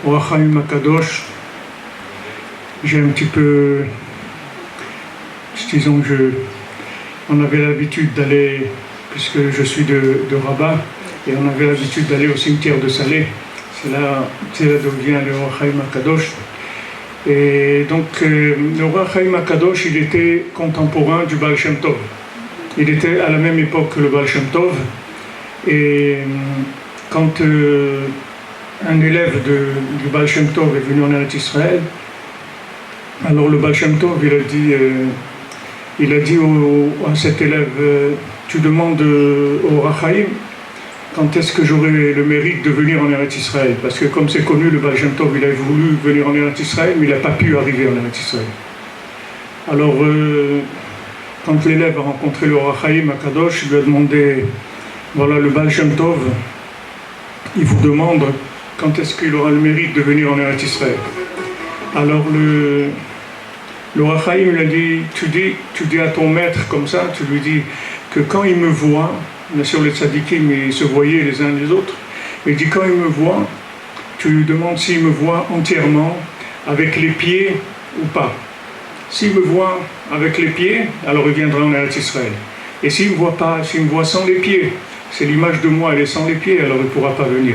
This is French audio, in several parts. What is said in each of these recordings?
Ohr HaChaim HaKadosh, j'ai un petit peu, disons on avait l'habitude d'aller, puisque je suis de Rabat, et on avait l'habitude d'aller au cimetière de Salé. C'est là d'où vient le Ohr HaChaim HaKadosh. Et donc, le Ohr HaChaim HaKadosh, il était contemporain du Baal Shem Tov. Il était à la même époque que le Baal Shem Tov. Et quand un élève du Baal Shem Tov est venu en Eretz Israël, alors le Baal Shem Tov, il a dit à cet élève, tu demandes au Ohr HaChaim, quand est-ce que j'aurai le mérite de venir en Eretz Israël? Parce que comme c'est connu, le Baal Shem Tov, il a voulu venir en Eretz Israël, mais il n'a pas pu arriver en Eretz Israël. Alors, quand l'élève a rencontré le Ohr HaChaim HaKadosh, il lui a demandé, voilà, le Baal Shem Tov, il vous demande quand est-ce qu'il aura le mérite de venir en Eretz Israël. Alors, le Ohr HaChaim, il a dit, tu dis à ton maître comme ça, tu lui dis que quand il me voit, bien sûr les tzadikim, ils se voyaient les uns les autres, mais il dit quand il me voit, tu lui demandes s'il me voit entièrement, avec les pieds ou pas. S'il me voit avec les pieds, alors il viendra en Eretz Israël. Et s'il ne me voit pas, s'il me voit sans les pieds, c'est l'image de moi, elle est sans les pieds, alors il ne pourra pas venir.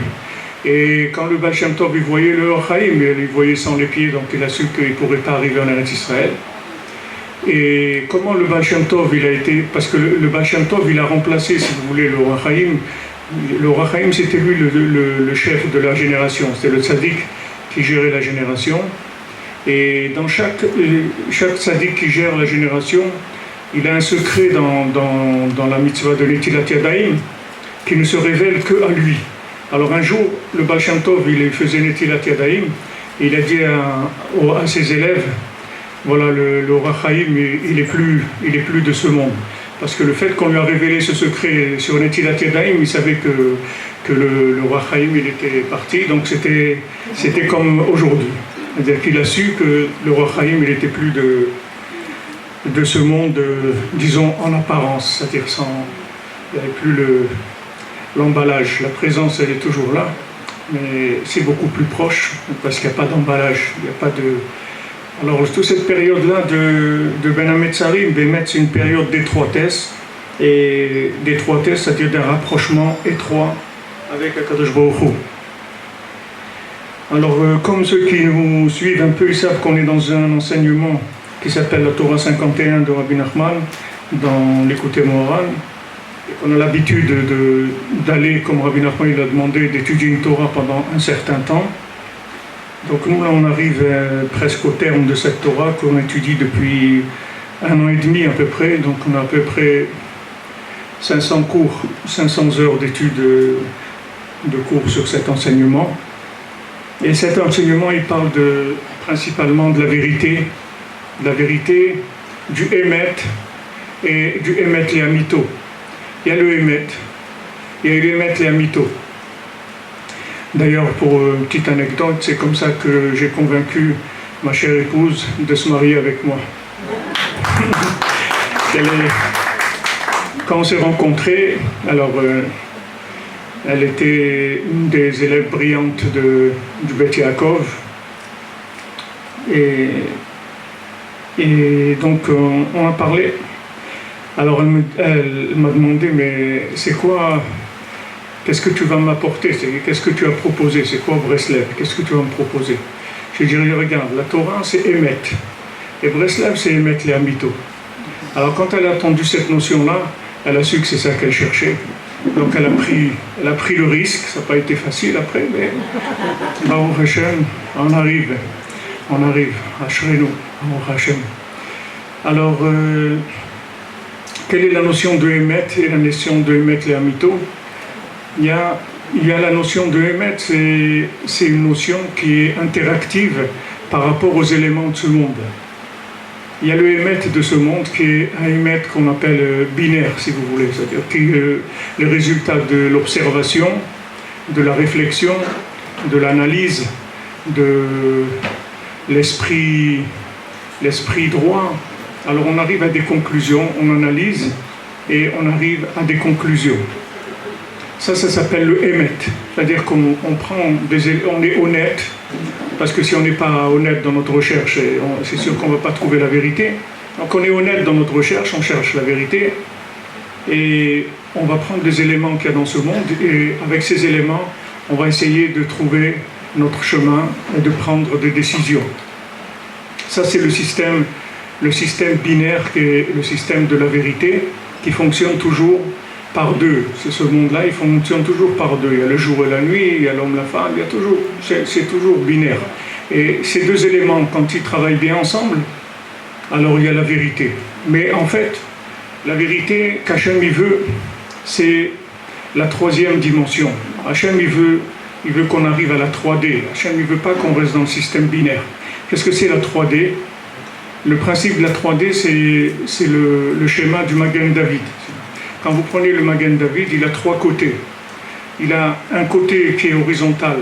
Et quand le Baal Shem Tov, il voyait le Ohr HaChaim, il voyait sans les pieds, donc il a su qu'il ne pourrait pas arriver en Eretz Israël. Et comment le Baal Shem Tov, il a été... Parce que le Baal Shem Tov, il a remplacé, si vous voulez, le Ohr HaChaim. Le Ohr HaChaim, c'était lui le chef de la génération. C'était le tzaddik qui gérait la génération. Et dans chaque tzaddik qui gère la génération, il a un secret dans la mitzvah de Netilat Yadayim qui ne se révèle que à lui. Alors un jour, le Baal Shem Tov, il faisait Netilat Yadayim, et il a dit à ses élèves, voilà, le Ohr HaChaim, il est plus de ce monde. Parce que le fait qu'on lui a révélé ce secret sur Netilat Yadayim, il savait que le Ohr HaChaim, il était parti, donc c'était comme aujourd'hui. C'est-à-dire qu'il a su que le Ohr HaChaim, il n'était plus de ce monde, disons, en apparence, c'est-à-dire il n'y avait plus l'emballage. La présence, elle est toujours là, mais c'est beaucoup plus proche, parce qu'il n'y a pas d'emballage, il n'y a pas de... Alors, toute cette période-là de Ben Hametzarim, c'est une période d'étroitesse, et d'étroitesse, c'est-à-dire d'un rapprochement étroit avec Akadosh Baruch Hu. Alors, comme ceux qui nous suivent un peu, ils savent qu'on est dans un enseignement qui s'appelle la Torah 51 de Rabbi Nachman, dans l'Écouté Moharan, et qu'on a l'habitude d'aller, comme Rabbi Nachman il a demandé, d'étudier une Torah pendant un certain temps. Donc nous, là, on arrive presque au terme de cette Torah qu'on étudie depuis 1 an et demi à peu près. Donc on a à peu près 500 cours, 500 heures d'études de cours sur cet enseignement. Et cet enseignement, il parle principalement de la vérité, du Emet et du Emet Leamito. Il y a le Emet, il y a le Emet Leamito. D'ailleurs, pour une petite anecdote, c'est comme ça que j'ai convaincu ma chère épouse de se marier avec moi. Quand on s'est rencontrés, alors elle était une des élèves brillantes du Beth Yaakov. Et donc on a parlé. Alors elle m'a demandé, mais c'est quoi? Qu'est-ce que tu vas m'apporter? Qu'est-ce que tu as proposé? C'est quoi Breslev? Qu'est-ce que tu vas me proposer? J'ai dit, regarde, la Torah c'est Emet. Et Breslev c'est Emet Leamito. Alors quand elle a entendu cette notion-là, elle a su que c'est ça qu'elle cherchait. Donc elle a pris le risque, ça n'a pas été facile après, mais Baruch Hashem, on arrive, Ashrenu, Baruch Hashem. Alors, quelle est la notion de Emet et la notion de Emet Leamito? Il y a la notion de Emet, c'est une notion qui est interactive par rapport aux éléments de ce monde. Il y a le Emet de ce monde qui est un Emet qu'on appelle binaire, si vous voulez, c'est-à-dire qui est le résultat de l'observation, de la réflexion, de l'analyse, de l'esprit droit. Alors on arrive à des conclusions, on analyse et on arrive à des conclusions. Ça s'appelle le émet. C'est-à-dire qu'on on est honnête, parce que si on n'est pas honnête dans notre recherche, c'est sûr qu'on ne va pas trouver la vérité. Donc on est honnête dans notre recherche, on cherche la vérité, et on va prendre des éléments qu'il y a dans ce monde, et avec ces éléments, on va essayer de trouver notre chemin et de prendre des décisions. Ça, c'est le système binaire, qui est le système de la vérité, qui fonctionne toujours par deux. C'est ce monde-là, il fonctionne toujours par deux. Il y a le jour et la nuit, il y a l'homme, la femme, c'est toujours binaire. Et ces deux éléments, quand ils travaillent bien ensemble, alors il y a la vérité. Mais en fait, la vérité qu'Hachem il veut, c'est la troisième dimension. Hachem il veut qu'on arrive à la 3D. Hachem il veut pas qu'on reste dans le système binaire. Qu'est-ce que c'est la 3D? Le principe de la 3D, c'est le schéma du Magen David. Quand vous prenez le Magen David, il a trois côtés. Il a un côté qui est horizontal,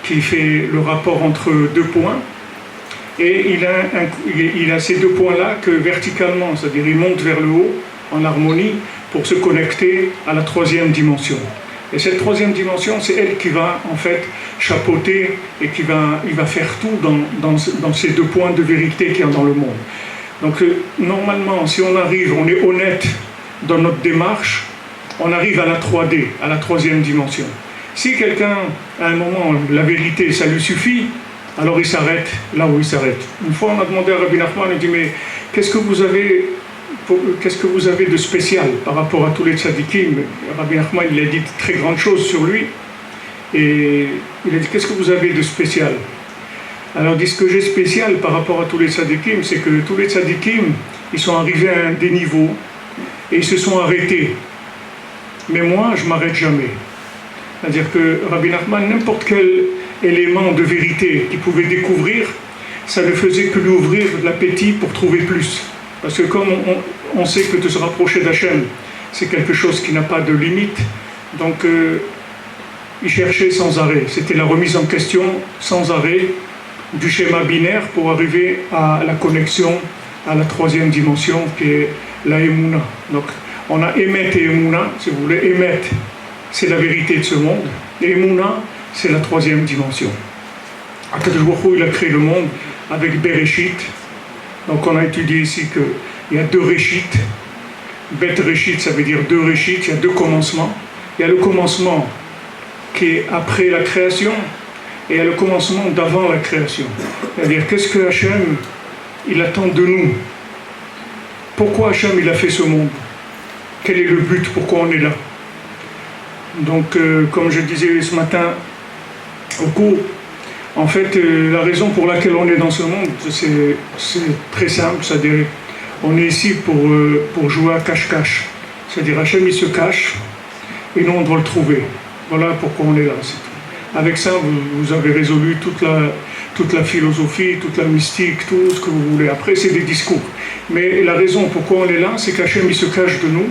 qui fait le rapport entre deux points, et il a ces deux points-là que verticalement, c'est-à-dire il monte vers le haut en harmonie pour se connecter à la troisième dimension. Et cette troisième dimension, c'est elle qui va en fait chapeauter et il va faire tout dans ces deux points de vérité qu'il y a dans le monde. Donc normalement, si on est honnête dans notre démarche, on arrive à la 3D, à la troisième dimension. Si quelqu'un, à un moment, la vérité, ça lui suffit, alors il s'arrête là où il s'arrête. Une fois, on a demandé à Rabbi Nachman, il dit, mais qu'est-ce que vous avez de spécial par rapport à tous les tzadikim? Rabbi Nachman, il a dit de très grandes choses sur lui, et il a dit, qu'est-ce que vous avez de spécial? Alors, il dit, ce que j'ai spécial par rapport à tous les tzadikim, c'est que tous les tzadikim, ils sont arrivés à un déniveau, et ils se sont arrêtés. Mais moi, je ne m'arrête jamais. C'est-à-dire que Rabbi Nachman, n'importe quel élément de vérité qu'il pouvait découvrir, ça ne faisait que lui ouvrir l'appétit pour trouver plus. Parce que comme on sait que de se rapprocher d'Hachem, c'est quelque chose qui n'a pas de limite, donc il cherchait sans arrêt. C'était la remise en question sans arrêt du schéma binaire pour arriver à la connexion à la troisième dimension qui est la Emouna. Donc on a Emet et Emouna, si vous voulez. Emet, c'est la vérité de ce monde, et Emouna, c'est la troisième dimension. Akadosh Baruch Hu, il a créé le monde avec Bereshit. Donc on a étudié ici qu'il y a deux Réchit. Bet Réchit, ça veut dire deux Réchit, il y a deux commencements. Il y a le commencement qui est après la création, et il y a le commencement d'avant la création. C'est-à-dire, qu'est-ce que Hachem, il attend de nous? Pourquoi Hachem, il a fait ce monde? Quel est le but? Pourquoi on est là? Donc, comme je disais ce matin au cours, en fait, la raison pour laquelle on est dans ce monde, c'est très simple. C'est-à-dire, on est ici pour jouer à cache-cache. C'est-à-dire, Hachem, il se cache, et nous, on doit le trouver. Voilà pourquoi on est là. Avec ça, vous avez résolu toute la philosophie, toute la mystique, tout ce que vous voulez. Après, c'est des discours. Mais la raison pourquoi on est là, c'est qu'Hachem, il se cache de nous,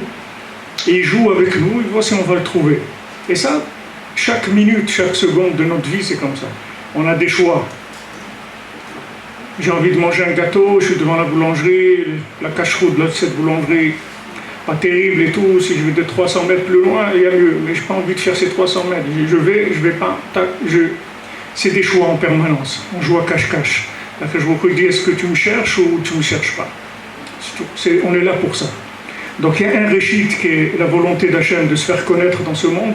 et il joue avec nous, il voit si on va le trouver. Et ça, chaque minute, chaque seconde de notre vie, c'est comme ça. On a des choix. J'ai envie de manger un gâteau, je suis devant la boulangerie, la cache-route de cette boulangerie, pas terrible et tout, si je vais de 300 mètres plus loin, il y a mieux, mais je n'ai pas envie de faire ces 300 mètres. Je vais pas, c'est des choix en permanence, on joue à cache-cache. Là, je vous dis, est-ce que tu me cherches ou tu ne me cherches pas? On est là pour ça. Donc il y a un réchit qui est la volonté d'Hachem de se faire connaître dans ce monde,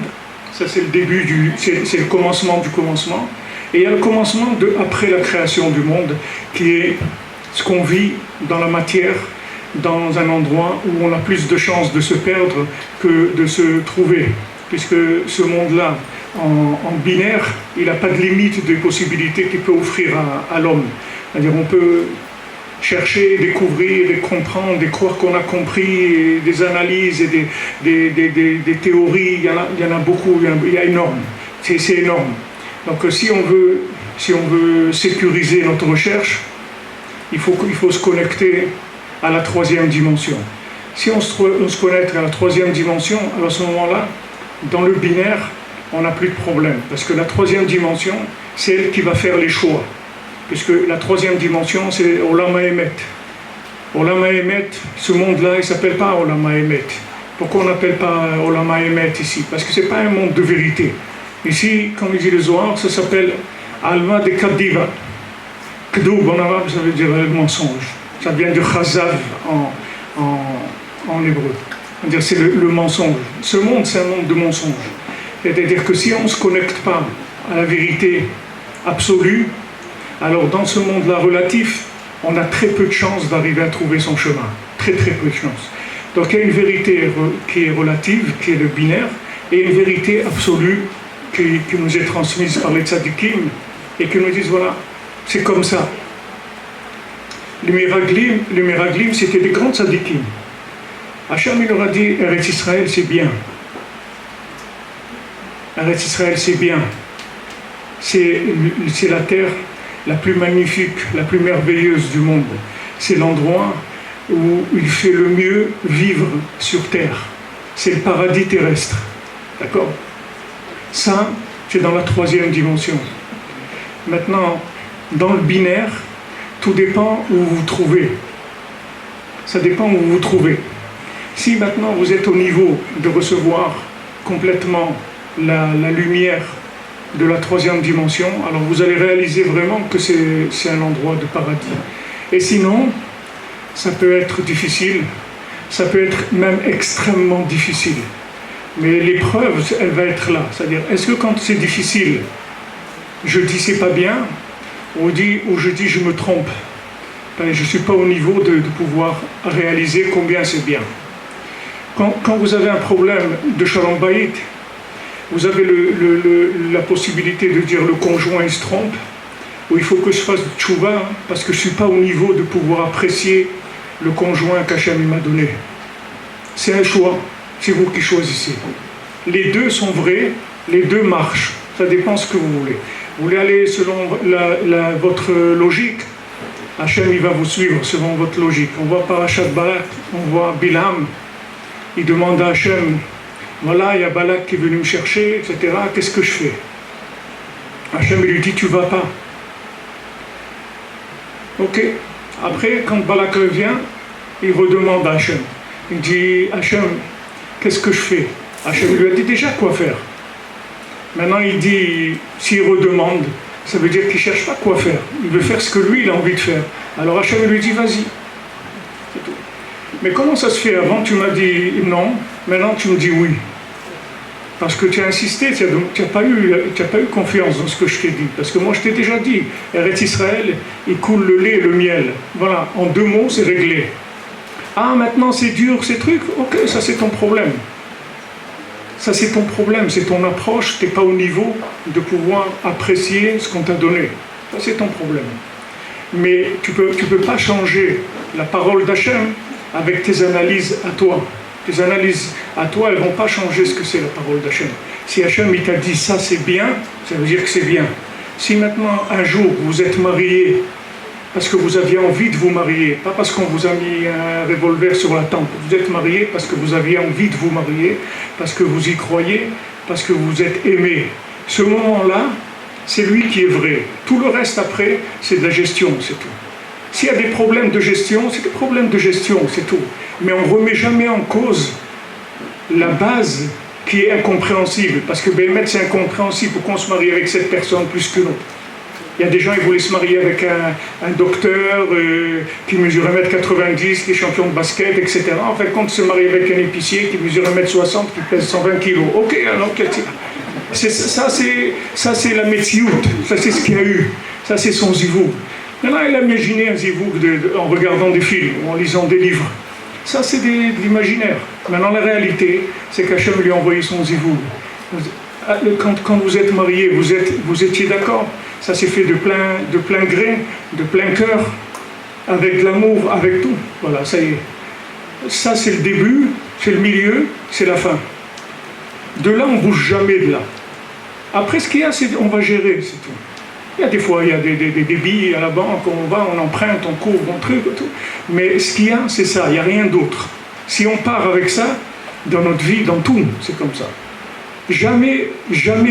ça c'est le début, c'est le commencement du commencement. Et il y a le commencement après la création du monde, qui est ce qu'on vit dans la matière, dans un endroit où on a plus de chances de se perdre que de se trouver. Puisque ce monde-là, en binaire, il n'a pas de limite des possibilités qu'il peut offrir à l'homme. C'est-à-dire on peut chercher, découvrir, et comprendre, et croire qu'on a compris, et des analyses et des théories, il y en a beaucoup, il y a énorme. C'est énorme. Donc si on veut sécuriser notre recherche, il faut se connecter à la troisième dimension. Si on se connecte à la troisième dimension, alors à ce moment-là, dans le binaire, on n'a plus de problème. Parce que la troisième dimension, c'est elle qui va faire les choix. Puisque la troisième dimension, c'est Olam HaEmet. Olam HaEmet, ce monde-là, il ne s'appelle pas Olam HaEmet. Pourquoi on n'appelle pas Olam Haemet ici? Parce que ce n'est pas un monde de vérité. Ici, comme dit le Zohar, ça s'appelle Alma de Kadiva. Kdoub en arabe, ça veut dire le mensonge. Ça vient de Chazav en hébreu. C'est-à-dire c'est le mensonge. Ce monde, c'est un monde de mensonges. C'est-à-dire que si on ne se connecte pas à la vérité absolue, alors dans ce monde-là relatif, on a très peu de chances d'arriver à trouver son chemin. Très très peu de chances. Donc il y a une vérité qui est relative, qui est le binaire, et une vérité absolue qui nous est transmise par les tzadikim et qui nous disent voilà, c'est comme ça. Les Meraglim, c'était des grands tzadikim. Hachem il leur a dit Eretz Israël c'est bien. Eretz Israël c'est bien. C'est la terre la plus magnifique, la plus merveilleuse du monde. C'est l'endroit où il fait le mieux vivre sur terre. C'est le paradis terrestre. D'accord? Ça, c'est dans la 3e dimension. Maintenant, dans le binaire, tout dépend où vous vous trouvez. Ça dépend où vous vous trouvez. Si maintenant vous êtes au niveau de recevoir complètement la lumière de la 3e dimension, alors vous allez réaliser vraiment que c'est un endroit de paradis. Et sinon, ça peut être difficile, ça peut être même extrêmement difficile. Mais l'épreuve, elle va être là. C'est-à-dire, est-ce que quand c'est difficile, je dis c'est pas bien, ou je dis je me trompe, je ne suis pas au niveau de pouvoir réaliser combien c'est bien. Quand vous avez un problème de Shalom Bayit, vous avez la possibilité de dire le conjoint il se trompe, ou il faut que je fasse tchouva parce que je ne suis pas au niveau de pouvoir apprécier le conjoint qu'Hachem m'a donné. C'est un choix, c'est vous qui choisissez. Les deux sont vrais, les deux marchent, ça dépend ce que vous voulez. Vous voulez aller selon votre logique, Hachem il va vous suivre selon votre logique. On voit Parashat Balak, on voit Bilam, il demande à Hachem, voilà, il y a Balak qui est venu me chercher, etc. Qu'est-ce que je fais? Hachem lui dit, tu vas pas. Ok. Après, quand Balak revient, il redemande à Hachem. Il dit, Hachem, qu'est-ce que je fais? Hachem lui a dit déjà quoi faire. Maintenant, il dit, s'il redemande, ça veut dire qu'il ne cherche pas quoi faire. Il veut faire ce que lui, il a envie de faire. Alors Hachem lui dit, vas-y. C'est tout. Mais comment ça se fait? Avant, tu m'as dit non, maintenant tu me dis oui. Parce que tu as insisté, tu n'as pas eu confiance dans ce que je t'ai dit. Parce que moi, je t'ai déjà dit, Eretz Israël, il coule le lait et le miel. Voilà, en 2 mots, c'est réglé. Ah, maintenant c'est dur, ces trucs. Ok, ça c'est ton problème. Ça c'est ton problème, c'est ton approche, tu n'es pas au niveau de pouvoir apprécier ce qu'on t'a donné. Ça c'est ton problème. Mais tu peux pas changer la parole d'Hachem avec tes analyses à toi. Tes analyses à toi, elles ne vont pas changer ce que c'est la parole d'Hachem. Si Hachem il t'a dit ça c'est bien, ça veut dire que c'est bien. Si maintenant un jour vous êtes marié parce que vous aviez envie de vous marier, pas parce qu'on vous a mis un revolver sur la tempe, vous êtes marié parce que vous aviez envie de vous marier, parce que vous y croyez, parce que vous êtes aimé. Ce moment-là, c'est lui qui est vrai. Tout le reste après, c'est de la gestion, c'est tout. S'il y a des problèmes de gestion, c'est des problèmes de gestion, c'est tout. Mais on ne remet jamais en cause la base qui est incompréhensible. Parce que Béhémet, c'est incompréhensible. Pourquoi on se marie avec cette personne plus que l'autre? Il y a des gens qui voulaient se marier avec un docteur qui mesure 1m90, qui est champion de basket, etc. En fait, quand on se marie avec un épicier qui mesure 1m60, qui pèse 120 kg. Ok, alors ça c'est la Metsiout, ça c'est ce qu'il y a eu, ça c'est son zivou. Maintenant, il a imaginé un zivou en regardant des films ou en lisant des livres. Ça c'est de l'imaginaire. Maintenant, la réalité, c'est qu'Hachem lui a envoyé son zivou. Quand vous êtes mariés, vous étiez d'accord. Ça s'est fait de plein gré, de plein cœur, avec de l'amour, avec tout. Voilà, ça y est. Ça c'est le début, c'est le milieu, c'est la fin. De là, on ne bouge jamais de là. Après, ce qu'il y a, c'est on va gérer, c'est tout. Il y a des fois, il y a des billes à la banque, on emprunte, on couvre, on truc, tout. Mais ce qu'il y a, c'est ça, il n'y a rien d'autre. Si on part avec ça, dans notre vie, dans tout, c'est comme ça. Jamais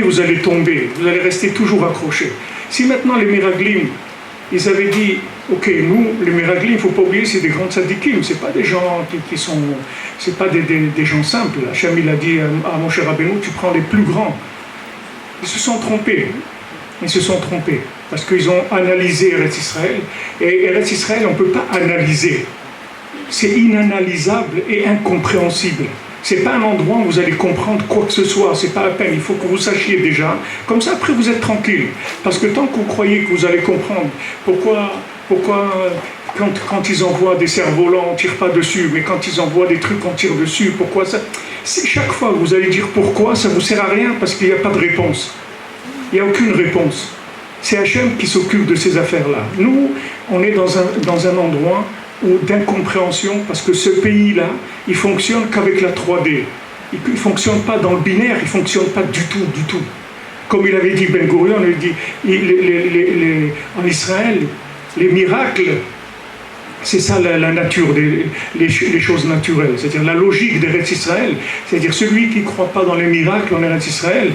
vous allez tomber, vous allez rester toujours accroché. Si maintenant les miraglim, ils avaient dit, ok, nous, les Meraglim, il ne faut pas oublier, c'est des grands tzadikim, ce n'est pas des gens qui sont, c'est pas des gens simples. Hachem, il a dit à Moshe Rabbeinu, tu prends les plus grands. Ils se sont trompés. Ils se sont trompés. Parce qu'ils ont analysé Eretz Israël. Et Eretz Israël, on ne peut pas analyser. C'est inanalysable et incompréhensible. Ce n'est pas un endroit où vous allez comprendre quoi que ce soit. Ce n'est pas la peine. Il faut que vous sachiez déjà. Comme ça, après, vous êtes tranquille. Parce que tant que vous croyez que vous allez comprendre pourquoi quand ils envoient des cerfs-volants, on ne tire pas dessus, mais quand ils envoient des trucs, on tire dessus, pourquoi ça? Chaque fois que vous allez dire pourquoi, ça ne vous sert à rien parce qu'il n'y a pas de réponse. Il n'y a aucune réponse. C'est Hachem qui s'occupe de ces affaires-là. Nous, on est dans un endroit d'incompréhension parce que ce pays-là, il ne fonctionne qu'avec la 3D. Il ne fonctionne pas dans le binaire, il ne fonctionne pas du tout, du tout. Comme il avait dit Ben Gurion, il dit, en Israël, les miracles, c'est ça la nature, les choses naturelles, c'est-à-dire la logique d'Eretz Israël, c'est-à-dire celui qui ne croit pas dans les miracles en Eretz Israël,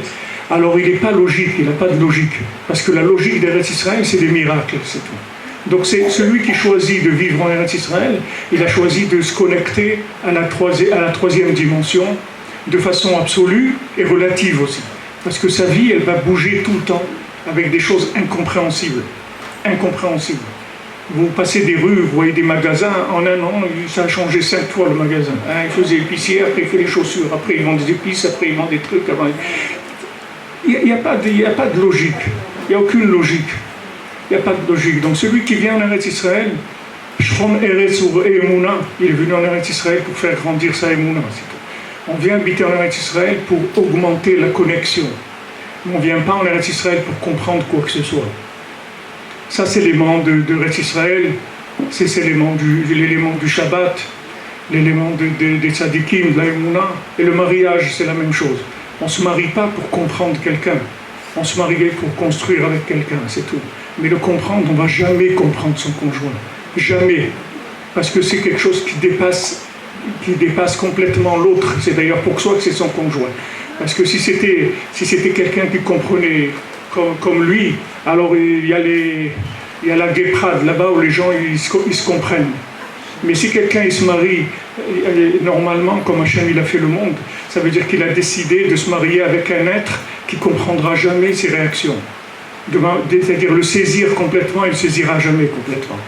alors il n'est pas logique, il n'a pas de logique, parce que la logique d'Eretz Israël, c'est des miracles, c'est tout. Donc c'est celui qui choisit de vivre en Eretz Israël, il a choisi de se connecter à la troisième dimension, de façon absolue et relative aussi, parce que sa vie, elle va bouger tout le temps, avec des choses incompréhensibles. Incompréhensible. Vous passez des rues, vous voyez des magasins, en un an, ça a changé 5 fois le magasin. Il faisait épicier, après il fait les chaussures, après il vend des épices, après il vend des trucs. Il n'y a pas de logique, il n'y a aucune logique. Il n'y a pas de logique. Donc celui qui vient en Eretz Israël, Shron Eretz ou Emouna, il est venu en Eretz Israël pour faire grandir sa Emouna, c'est tout. On vient habiter en Eretz Israël pour augmenter la connexion. On ne vient pas en Eretz Israël pour comprendre quoi que ce soit. Ça, c'est l'élément de Eretz Israël, c'est l'élément du Shabbat, l'élément des tzadikim, de la Emouna. Et le mariage, c'est la même chose. On ne se marie pas pour comprendre quelqu'un. On se marie pour construire avec quelqu'un, c'est tout. Mais le comprendre, on ne va jamais comprendre son conjoint. Jamais. Parce que c'est quelque chose qui dépasse complètement l'autre. C'est d'ailleurs pour ça que c'est son conjoint. Parce que si c'était quelqu'un qui comprenait comme lui, alors il y a la guéprade là-bas où les gens ils se comprennent. Mais si quelqu'un il se marie normalement, comme Hachem il a fait le monde, ça veut dire qu'il a décidé de se marier avec un être qui ne comprendra jamais ses réactions. C'est-à-dire le saisir complètement, il ne saisira jamais complètement.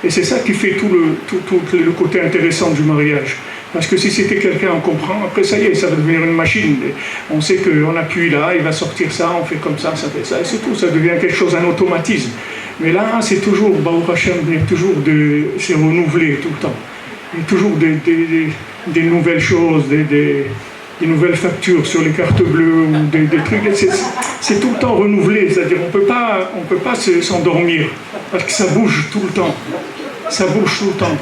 Et c'est ça qui fait tout le côté intéressant du mariage. Parce que si c'était quelqu'un, on comprend, après ça y est, ça va devenir une machine. On sait qu'on appuie là, il va sortir ça, on fait comme ça fait ça, et c'est tout, ça devient quelque chose, un automatisme. Mais là, c'est toujours, Baruch Hashem, c'est renouvelé tout le temps. Il y a toujours des nouvelles choses, des nouvelles factures sur les cartes bleues, ou des trucs, c'est tout le temps renouvelé, c'est-à-dire on peut pas s'endormir, parce que ça bouge tout le temps. Ça bouge tout le temps.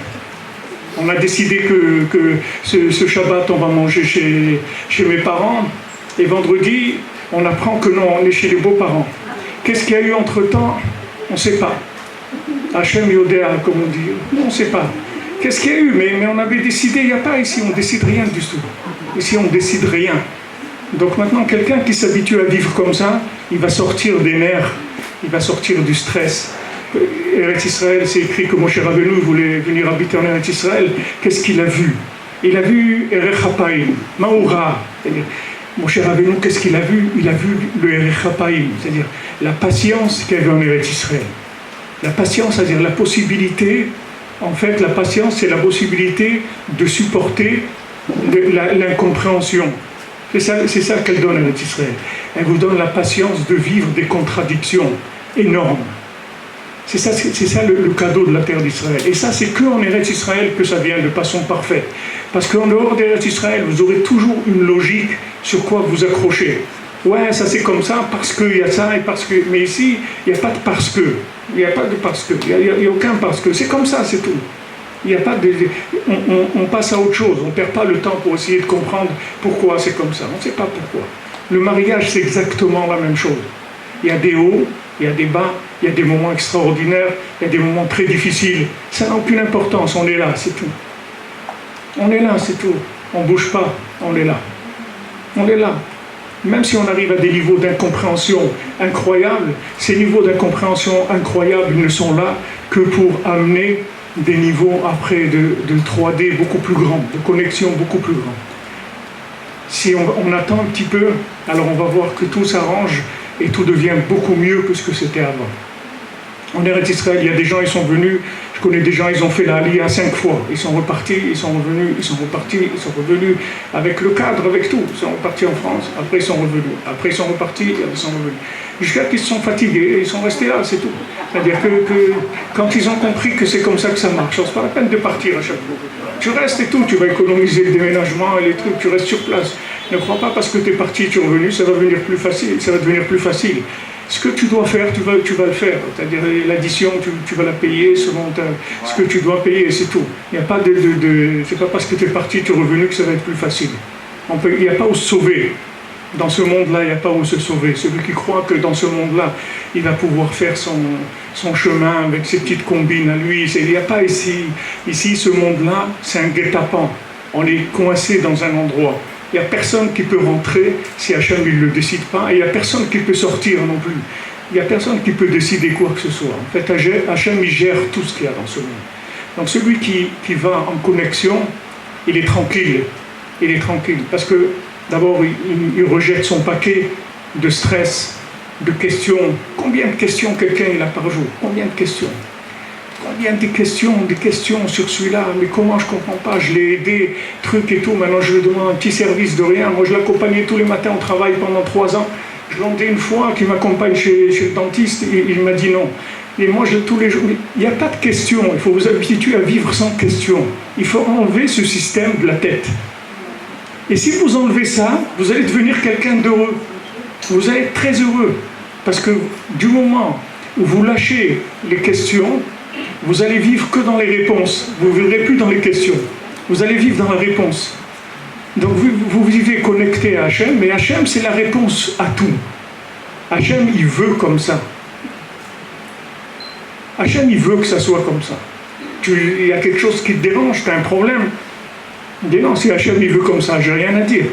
On a décidé que ce Shabbat, on va manger chez mes parents. Et vendredi, on apprend que non, on est chez les beaux-parents. Qu'est-ce qu'il y a eu entre-temps? On ne sait pas. Hachem Yodéa, comme on dit. On ne sait pas. Qu'est-ce qu'il y a eu? Mais on avait décidé, il n'y a pas ici, on ne décide rien du tout. Ici, on ne décide rien. Donc maintenant, quelqu'un qui s'habitue à vivre comme ça, il va sortir des nerfs, il va sortir du stress. Eretz Israël, c'est écrit que Moshe Rabbeinu voulait venir habiter en Eretz Israël. Qu'est-ce qu'il a vu? Il a vu Erech Hapaim, Maoura. Moshe Rabbeinu, qu'est-ce qu'il a vu? Il a vu le Erech Hapaim, c'est-à-dire la patience qu'il y avait en Eretz Israël. La patience, c'est-à-dire la possibilité, en fait, la patience, c'est la possibilité de supporter l'incompréhension. C'est ça qu'elle donne à Eretz Israël. Elle vous donne la patience de vivre des contradictions énormes. C'est ça le cadeau de la terre d'Israël. Et ça, c'est qu'en Eretz Israël que ça vient de façon parfaite. Parce qu'en dehors d'Eretz Israël, vous aurez toujours une logique sur quoi vous accrochez. Ouais, ça c'est comme ça parce qu'il y a ça et parce que... Mais ici, il n'y a pas de parce que. Il n'y a pas de parce que. Il n'y a aucun parce que. C'est comme ça, c'est tout. Il n'y a pas de... On passe à autre chose. On ne perd pas le temps pour essayer de comprendre pourquoi c'est comme ça. On ne sait pas pourquoi. Le mariage, c'est exactement la même chose. Il y a des hauts, il y a des bas, il y a des moments extraordinaires, il y a des moments très difficiles. Ça n'a aucune importance, on est là, c'est tout. On est là, c'est tout. On ne bouge pas, on est là. On est là. Même si on arrive à des niveaux d'incompréhension incroyables, ces niveaux d'incompréhension incroyables ne sont là que pour amener des niveaux après de 3D beaucoup plus grands, de connexion beaucoup plus grands. Si on attend un petit peu, alors on va voir que tout s'arrange et tout devient beaucoup mieux que ce que c'était avant. En Eretz Israël, il y a des gens, ils sont venus, je connais des gens, ils ont fait la Aliyah 5 fois. Ils sont repartis, ils sont revenus, ils sont repartis, ils sont revenus avec le cadre, avec tout. Ils sont repartis en France, après ils sont revenus. Après ils sont repartis, ils sont revenus. Jusqu'à qu'ils se sont fatigués et ils sont restés là, c'est tout. C'est-à-dire que quand ils ont compris que c'est comme ça que ça marche, c'est pas la peine de partir à chaque fois. Tu restes et tout, tu vas économiser le déménagement et les trucs, tu restes sur place. Ne crois pas parce que tu es parti, tu es revenu, ça va devenir plus facile, ça va devenir plus facile. Ce que tu dois faire, tu vas le faire. C'est-à-dire l'addition, tu vas la payer selon ce que tu dois payer, c'est tout. Il n'y a pas c'est pas parce que tu es parti, tu es revenu que ça va être plus facile. Il n'y a pas où se sauver. Dans ce monde-là, il n'y a pas où se sauver. Celui qui croit que dans ce monde-là, il va pouvoir faire son chemin avec ses petites combines à lui. Il n'y a pas ici. Ici, ce monde-là, c'est un guet-apens. On est coincé dans un endroit. Il n'y a personne qui peut rentrer si Hachem ne le décide pas, et il n'y a personne qui peut sortir non plus. Il n'y a personne qui peut décider quoi que ce soit. En fait, Hachem, il gère tout ce qu'il y a dans ce monde. Donc celui qui va en connexion, il est tranquille. Il est tranquille. Parce que d'abord, il rejette son paquet de stress, de questions. Combien de questions quelqu'un il a par jour? Combien de questions? Combien de questions sur celui-là, mais comment je ne comprends pas, je l'ai aidé, truc et tout, maintenant je lui demande un petit service de rien. Moi je l'accompagnais tous les matins au travail pendant 3 ans, je l'ai demandé une fois qu'il m'accompagne chez le dentiste, il m'a dit non. Et moi tous les jours, il n'y a pas de questions, il faut vous habituer à vivre sans questions. Il faut enlever ce système de la tête. Et si vous enlevez ça, vous allez devenir quelqu'un d'heureux. Vous allez être très heureux, parce que du moment où vous lâchez les questions, vous allez vivre que dans les réponses. Vous ne vivrez plus dans les questions. Vous allez vivre dans la réponse. Donc vous vivez connecté à Hachem, mais Hachem c'est la réponse à tout. Hachem il veut comme ça. Hachem il veut que ça soit comme ça. Il y a quelque chose qui te dérange, tu as un problème. Il dit non, si Hachem il veut comme ça, j'ai rien à dire.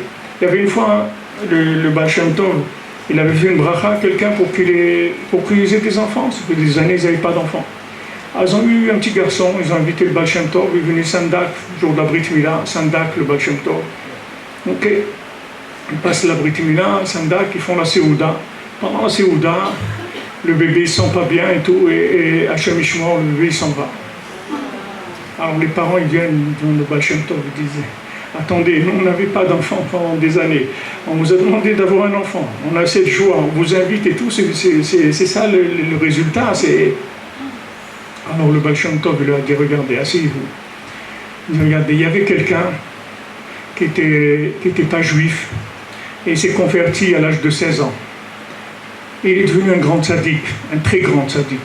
Il y avait une fois le Baal Shem Tov, il avait fait une bracha à quelqu'un pour qu'ils aient des enfants. Ça fait des années ils n'avaient pas d'enfants. Ils ont eu un petit garçon, ils ont invité le Baal Shem Tov, il est venu Sandak, jour de la Brit Mila, Sandak, le Baal Shem Tov. Ok, ils passent la Brit Mila, Sandak, ils font la Séouda. Pendant la Séouda, le bébé ne se sent pas bien et tout, et Hachem Ishmael, le bébé il s'en va. Alors les parents ils viennent le Baal Shem Tov, ils disent attendez, nous on n'avait pas d'enfant pendant des années, on vous a demandé d'avoir un enfant, on a cette joie, on vous invite et tout, c'est ça le résultat, c'est... Alors le Baal Shem Tov, il a dit, regardez, asseyez-vous. Regardez, il y avait quelqu'un qui était pas juif, et il s'est converti à l'âge de 16 ans. Et il est devenu un grand tzaddik, un très grand tzaddik.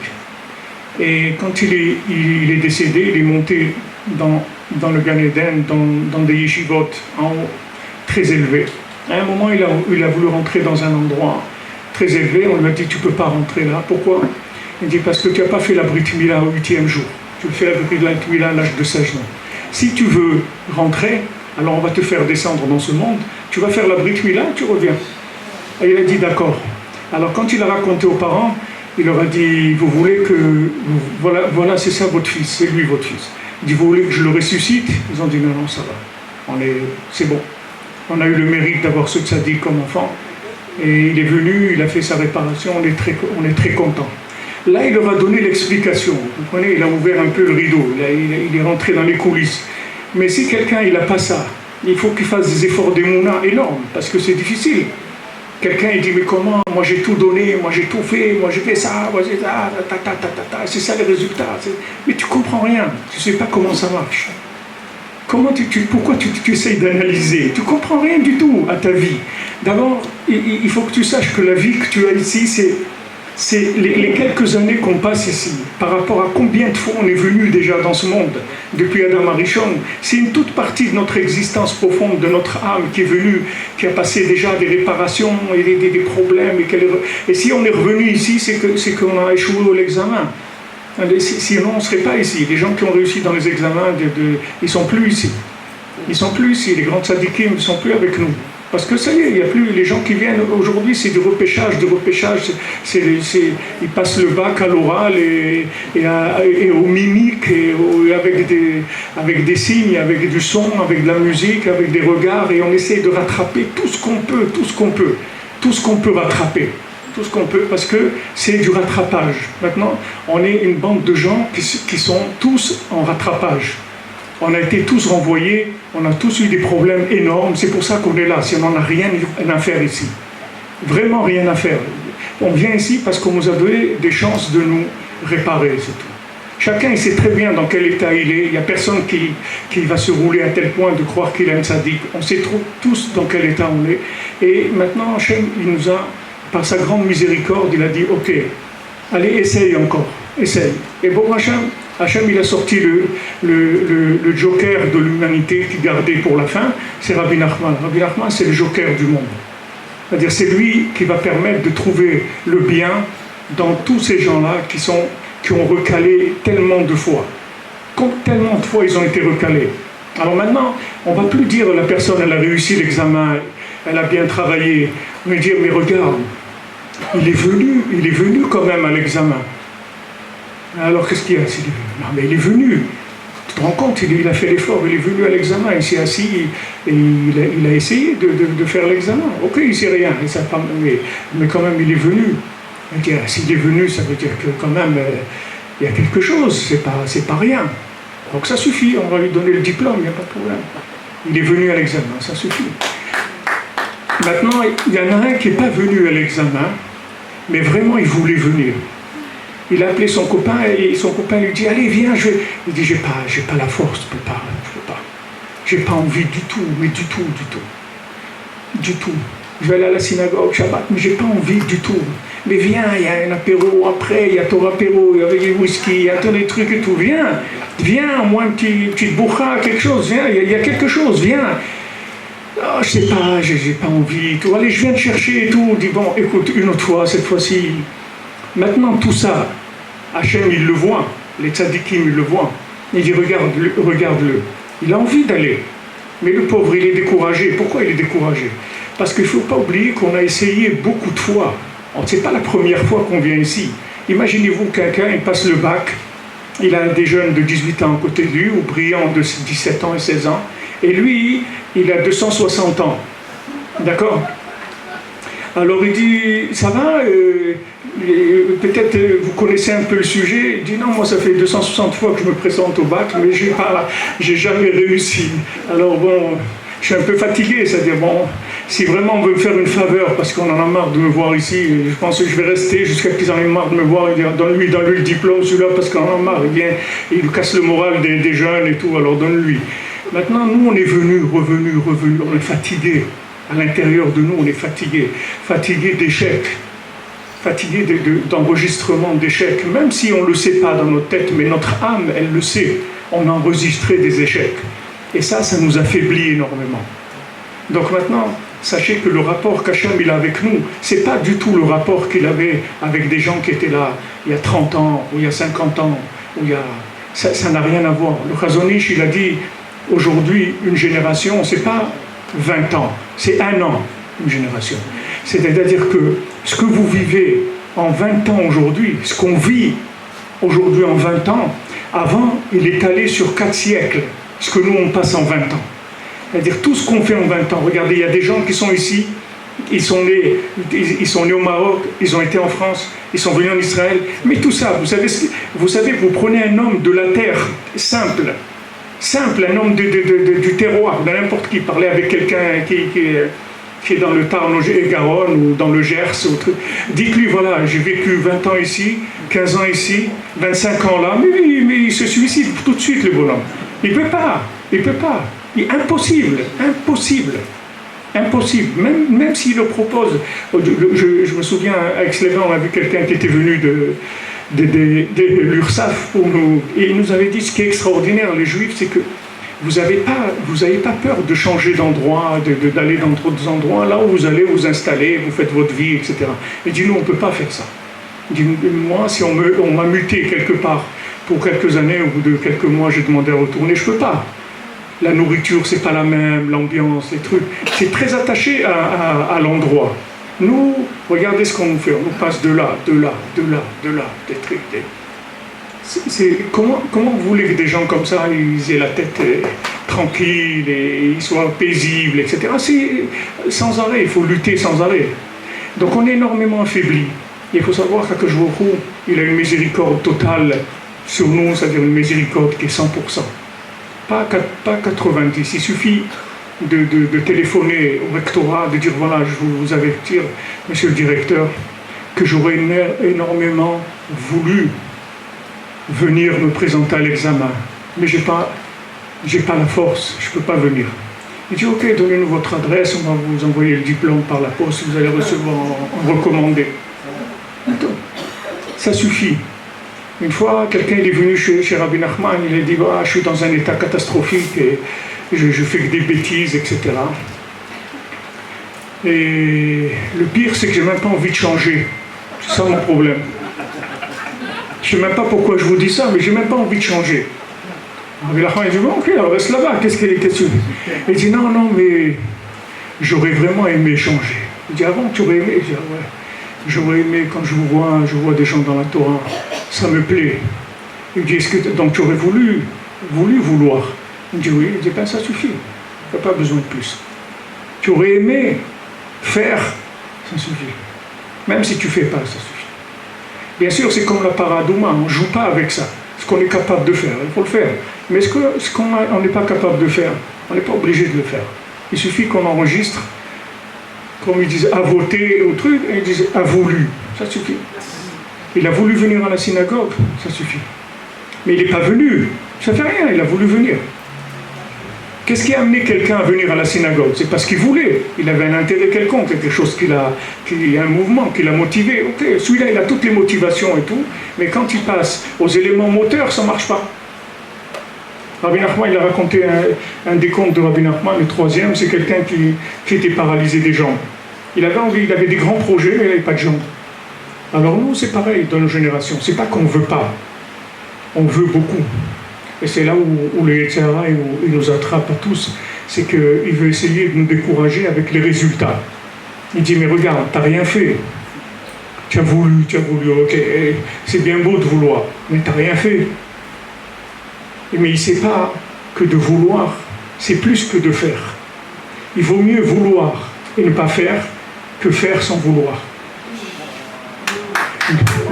Et quand il est décédé, il est monté dans le Gan Eden, dans des yeshivot en haut, très élevés. À un moment, il a voulu rentrer dans un endroit très élevé, on lui a dit, tu ne peux pas rentrer là, pourquoi ? Il dit parce que tu n'as pas fait la Brit Mila au 8e jour. Tu fais la Brit Mila à l'âge de 16 ans. Si tu veux rentrer, alors on va te faire descendre dans ce monde. Tu vas faire la Brit Mila, tu reviens. Et il a dit d'accord. Alors quand il a raconté aux parents, il leur a dit vous voulez que... Voilà c'est ça votre fils, c'est lui votre fils. Il dit vous voulez que je le ressuscite? Ils ont dit non, ça va. C'est bon. On a eu le mérite d'avoir ce tzaddik comme enfant. Et il est venu, il a fait sa réparation, on est très contents. Là, il leur a donné l'explication. Vous comprenez, il a ouvert un peu le rideau, il est rentré dans les coulisses. Mais si quelqu'un il n'a pas ça, il faut qu'il fasse des efforts d'émouna énormes, parce que c'est difficile. Quelqu'un il dit mais comment? Moi j'ai tout donné, moi j'ai tout fait, moi j'ai fait ça, moi j'ai ça, c'est ça les résultats. Mais tu comprends rien, tu ne sais pas comment ça marche. Pourquoi tu essayes d'analyser? Tu ne comprends rien du tout à ta vie. D'abord, il faut que tu saches que la vie que tu as ici, c'est les quelques années qu'on passe ici, par rapport à combien de fois on est venu déjà dans ce monde, depuis Adam Arishon, c'est une toute partie de notre existence profonde, de notre âme qui est venue, qui a passé déjà des réparations et des problèmes. Et si on est revenu ici, c'est qu'on a échoué à l'examen. Sinon on ne serait pas ici. Les gens qui ont réussi dans les examens, ils ne sont plus ici. Ils ne sont plus ici. Les grands tzadikim ne sont plus avec nous. Parce que ça y est, il n'y a plus les gens qui viennent aujourd'hui, c'est du repêchage, ils passent le bac à l'oral et au mimique, avec des signes, avec du son, avec de la musique, avec des regards, et on essaie de rattraper tout ce qu'on peut rattraper. Tout ce qu'on peut, parce que c'est du rattrapage. Maintenant, on est une bande de gens qui sont tous en rattrapage. On a été tous renvoyés, on a tous eu des problèmes énormes, c'est pour ça qu'on est là, si on n'en a rien à faire ici. Vraiment rien à faire. On vient ici parce qu'on nous a donné des chances de nous réparer, c'est tout. Chacun il sait très bien dans quel état il est, il n'y a personne qui va se rouler à tel point de croire qu'il aime sadique. On sait tous dans quel état on est. Et maintenant, Hachem, il nous a, par sa grande miséricorde, il a dit, ok, allez, essaye encore, essaye. Et bon, Hachem, il a sorti le joker de l'humanité qui gardait pour la fin, c'est Rabbi Nachman. Rabbi Nachman, c'est le joker du monde. C'est-à-dire, c'est lui qui va permettre de trouver le bien dans tous ces gens-là qui ont recalé tellement de fois. Tellement de fois ils ont été recalés. Alors maintenant, on ne va plus dire la personne, elle a réussi l'examen, elle a bien travaillé. On va dire, mais regarde, il est venu quand même à l'examen. Alors qu'est-ce qu'il y a? Non, mais il est venu. Tu te rends compte, il a fait l'effort, il est venu à l'examen, il s'est assis et il a essayé de faire l'examen. Ok, il ne sait rien, mais quand même il est venu. S'il est venu, ça veut dire que quand même il y a quelque chose, c'est pas rien. Donc ça suffit, on va lui donner le diplôme, il n'y a pas de problème. Il est venu à l'examen, ça suffit. Maintenant, il y en a un qui n'est pas venu à l'examen, mais vraiment il voulait venir. Il a appelé son copain et son copain lui dit, allez viens, il dit, j'ai pas la force, je peux pas. J'ai pas envie du tout, mais du tout. Je vais aller à la synagogue Shabbat, mais j'ai pas envie du tout. Mais viens, il y a un apéro après, il y a ton apéro, il y a des whisky, il y a tous les trucs et tout. Viens, au moins une petite boucha, quelque chose, viens, il y a quelque chose, viens. Oh, je sais pas, j'ai pas envie, tout. Allez, je viens te chercher et tout. On dit, bon, écoute, une autre fois, cette fois-ci. Maintenant, tout ça, Hachem, il le voit, les tzadikim, il le voient. Il dit, regarde-le. Il a envie d'aller. Mais le pauvre, il est découragé. Pourquoi il est découragé? Parce qu'il ne faut pas oublier qu'on a essayé beaucoup de fois. Ce n'est pas la première fois qu'on vient ici. Imaginez-vous quelqu'un, il passe le bac, il a des jeunes de 18 ans à côté de lui, ou brillants de 17 ans et 16 ans, et lui, il a 260 ans. D'accord? Alors il dit, ça va, peut-être vous connaissez un peu le sujet. Il dit, non, moi ça fait 260 fois que je me présente au bac, mais j'ai jamais réussi. Alors bon, je suis un peu fatigué, c'est-à-dire bon, si vraiment on veut me faire une faveur, parce qu'on en a marre de me voir ici, je pense que je vais rester jusqu'à qu'ils en aient marre de me voir, et dire, donne-lui le diplôme, celui-là, parce qu'on en a marre, il casse le moral des jeunes et tout, alors donne-lui. Maintenant, nous, on est revenus, on est fatigués. À l'intérieur de nous, on est fatigués d'échecs, fatigués d'enregistrement d'échecs, même si on ne le sait pas dans notre tête, mais notre âme, elle le sait. On a enregistré des échecs. Et ça nous affaiblit énormément. Donc maintenant, sachez que le rapport qu'Hachem il a avec nous, c'est pas du tout le rapport qu'il avait avec des gens qui étaient là il y a 30 ans, ou il y a 50 ans, ça n'a rien à voir. Le Chazon Ish, il a dit, aujourd'hui, une génération, c'est pas 20 ans, c'est 1 an, une génération. C'est-à-dire que ce que vous vivez en 20 ans aujourd'hui, ce qu'on vit aujourd'hui en 20 ans, avant, il est allé sur 4 siècles, ce que nous, on passe en 20 ans. C'est-à-dire tout ce qu'on fait en 20 ans. Regardez, il y a des gens qui sont ici, ils sont nés au Maroc, ils ont été en France, ils sont venus en Israël. Mais tout ça, vous savez, vous prenez un homme de la terre, simple, un homme du terroir, de n'importe qui, parler avec quelqu'un qui est dans le Tarn et Garonne ou dans le Gers, ou truc. Dites-lui, voilà, j'ai vécu 20 ans ici, 15 ans ici, 25 ans là, mais il se suicide tout de suite, le bonhomme. Il ne peut pas. Impossible. Même s'il le propose. Je me souviens, à Aix-les-Bains, on a vu quelqu'un qui était venu de l'URSSAF pour nous, et il nous avait dit ce qui est extraordinaire, les Juifs, c'est que vous n'avez pas peur de changer d'endroit, d'aller dans d'autres endroits, là où vous allez vous installer, vous faites votre vie, etc. Il dit, nous, on ne peut pas faire ça. Il dit, moi, si on m'a muté quelque part pour quelques années, au bout de quelques mois, j'ai demandé à retourner, je ne peux pas. la nourriture, c'est pas la même, l'ambiance, les trucs. C'est très attaché à l'endroit. Nous, regardez ce qu'on nous fait. On nous passe de là, des trucs. Comment vous voulez que des gens comme ça, ils aient la tête tranquille et ils soient paisibles, etc. C'est sans arrêt, il faut lutter sans arrêt. Donc on est énormément affaibli. Il faut savoir qu'Akadosh Baruch Hu, il a une miséricorde totale sur nous, c'est-à-dire une miséricorde qui est 100%. Pas 90. Il suffit de téléphoner au rectorat, de dire voilà, je vous avertir, monsieur le directeur, que j'aurais énormément voulu venir me présenter à l'examen, mais j'ai pas la force, je ne peux pas venir. Il dit ok, donnez-nous votre adresse, on va vous envoyer le diplôme par la poste, vous allez recevoir en recommandé. Ça suffit. Une fois, quelqu'un est venu chez Rabbi Nachman, il a dit je suis dans un état catastrophique et je fais que des bêtises, etc. Et le pire, c'est que j'ai même pas envie de changer. C'est ça mon problème. Je ne sais même pas pourquoi je vous dis ça, mais j'ai même pas envie de changer. Rabbi Nachman, il dit bon, ok, alors reste là-bas, qu'est-ce qu'il est question? Il dit non, mais j'aurais vraiment aimé changer. Il dit avant, tu aurais aimé? Il dit ouais. J'aurais aimé, quand je vois des gens dans la Torah, ça me plaît. Il dit, donc tu aurais voulu vouloir? Il dit oui. Il dit, ben ça suffit, il n'y a pas besoin de plus. Tu aurais aimé faire, ça suffit. Même si tu ne fais pas, ça suffit. Bien sûr, c'est comme la paradouma, on ne joue pas avec ça. Ce qu'on est capable de faire, il faut le faire. Mais ce qu'on n'est pas capable de faire, on n'est pas obligé de le faire. Il suffit qu'on enregistre, comme ils disent, à voter au truc, et ils disent a voulu, ça suffit. Il a voulu venir à la synagogue, ça suffit. Mais il n'est pas venu, ça ne fait rien, il a voulu venir. Qu'est-ce qui a amené quelqu'un à venir à la synagogue? C'est parce qu'il voulait, il avait un intérêt quelconque, quelque chose un mouvement qui l'a motivé. Ok, celui-là, il a toutes les motivations et tout, mais quand il passe aux éléments moteurs, ça ne marche pas. Rabbi Nachman, il a raconté un des contes de Rabbi Nachman, le troisième, c'est quelqu'un qui était paralysé des jambes. Il avait des grands projets, mais il n'avait pas de jambes. Alors nous, c'est pareil dans nos générations. C'est pas qu'on ne veut pas, on veut beaucoup. Et c'est là où le Yetzer Hara, il nous attrape à tous, c'est qu'il veut essayer de nous décourager avec les résultats. Il dit, mais regarde, tu n'as rien fait. Tu as voulu, ok, c'est bien beau de vouloir, mais tu n'as rien fait. Mais il ne sait pas que de vouloir, c'est plus que de faire. Il vaut mieux vouloir et ne pas faire que faire sans vouloir.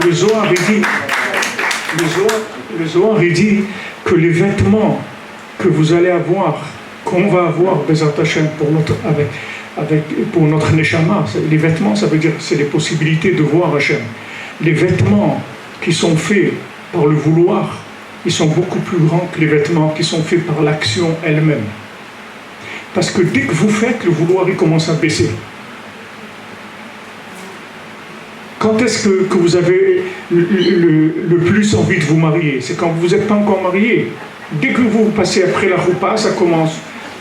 Le Zohar, il dit que les vêtements que vous allez avoir, qu'on va avoir, Bezat Hashem, pour notre Neshama, les vêtements, ça veut dire c'est les possibilités de voir Hashem. Les vêtements qui sont faits par le vouloir, ils sont beaucoup plus grands que les vêtements qui sont faits par l'action elle-même. Parce que dès que vous faites, le vouloir, il commence à baisser. Quand est-ce que vous avez le plus envie de vous marier? C'est quand vous n'êtes pas encore marié. Dès que vous passez après la roupa, ça commence.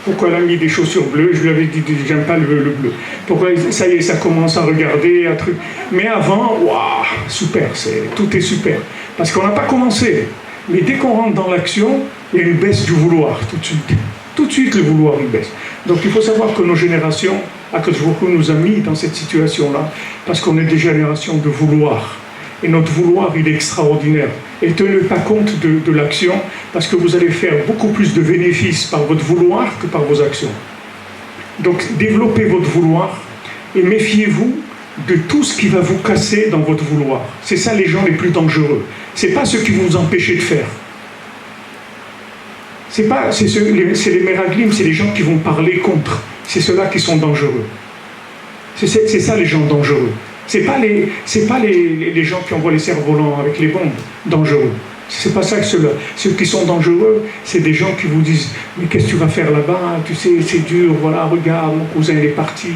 Pourquoi elle a mis des chaussures bleues? Je lui avais dit, j'aime pas le bleu. Pourquoi ça y est, ça commence à regarder, un truc. Mais avant, waouh, super, tout est super. Parce qu'on n'a pas commencé. Mais dès qu'on rentre dans l'action, il y a une baisse du vouloir, tout de suite. Tout de suite, le vouloir, il baisse. Donc il faut savoir que nos générations, Akadosh Baruch Hu nous a mis dans cette situation-là, parce qu'on est des générations de vouloir. Et notre vouloir, il est extraordinaire. Et tenez pas compte de l'action, parce que vous allez faire beaucoup plus de bénéfices par votre vouloir que par vos actions. Donc développez votre vouloir et méfiez-vous de tout ce qui va vous casser dans votre vouloir. C'est ça les gens les plus dangereux. C'est pas ceux qui vont vous empêcher de faire. C'est les meraglim, c'est les gens qui vont parler contre. C'est ceux-là qui sont dangereux. C'est ça les gens dangereux. C'est pas les gens qui envoient les cerfs-volants avec les bombes dangereux. C'est pas ça que ceux-là. Ceux qui sont dangereux, c'est des gens qui vous disent mais qu'est-ce que tu vas faire là-bas? Tu sais, c'est dur, voilà, regarde, mon cousin il est parti,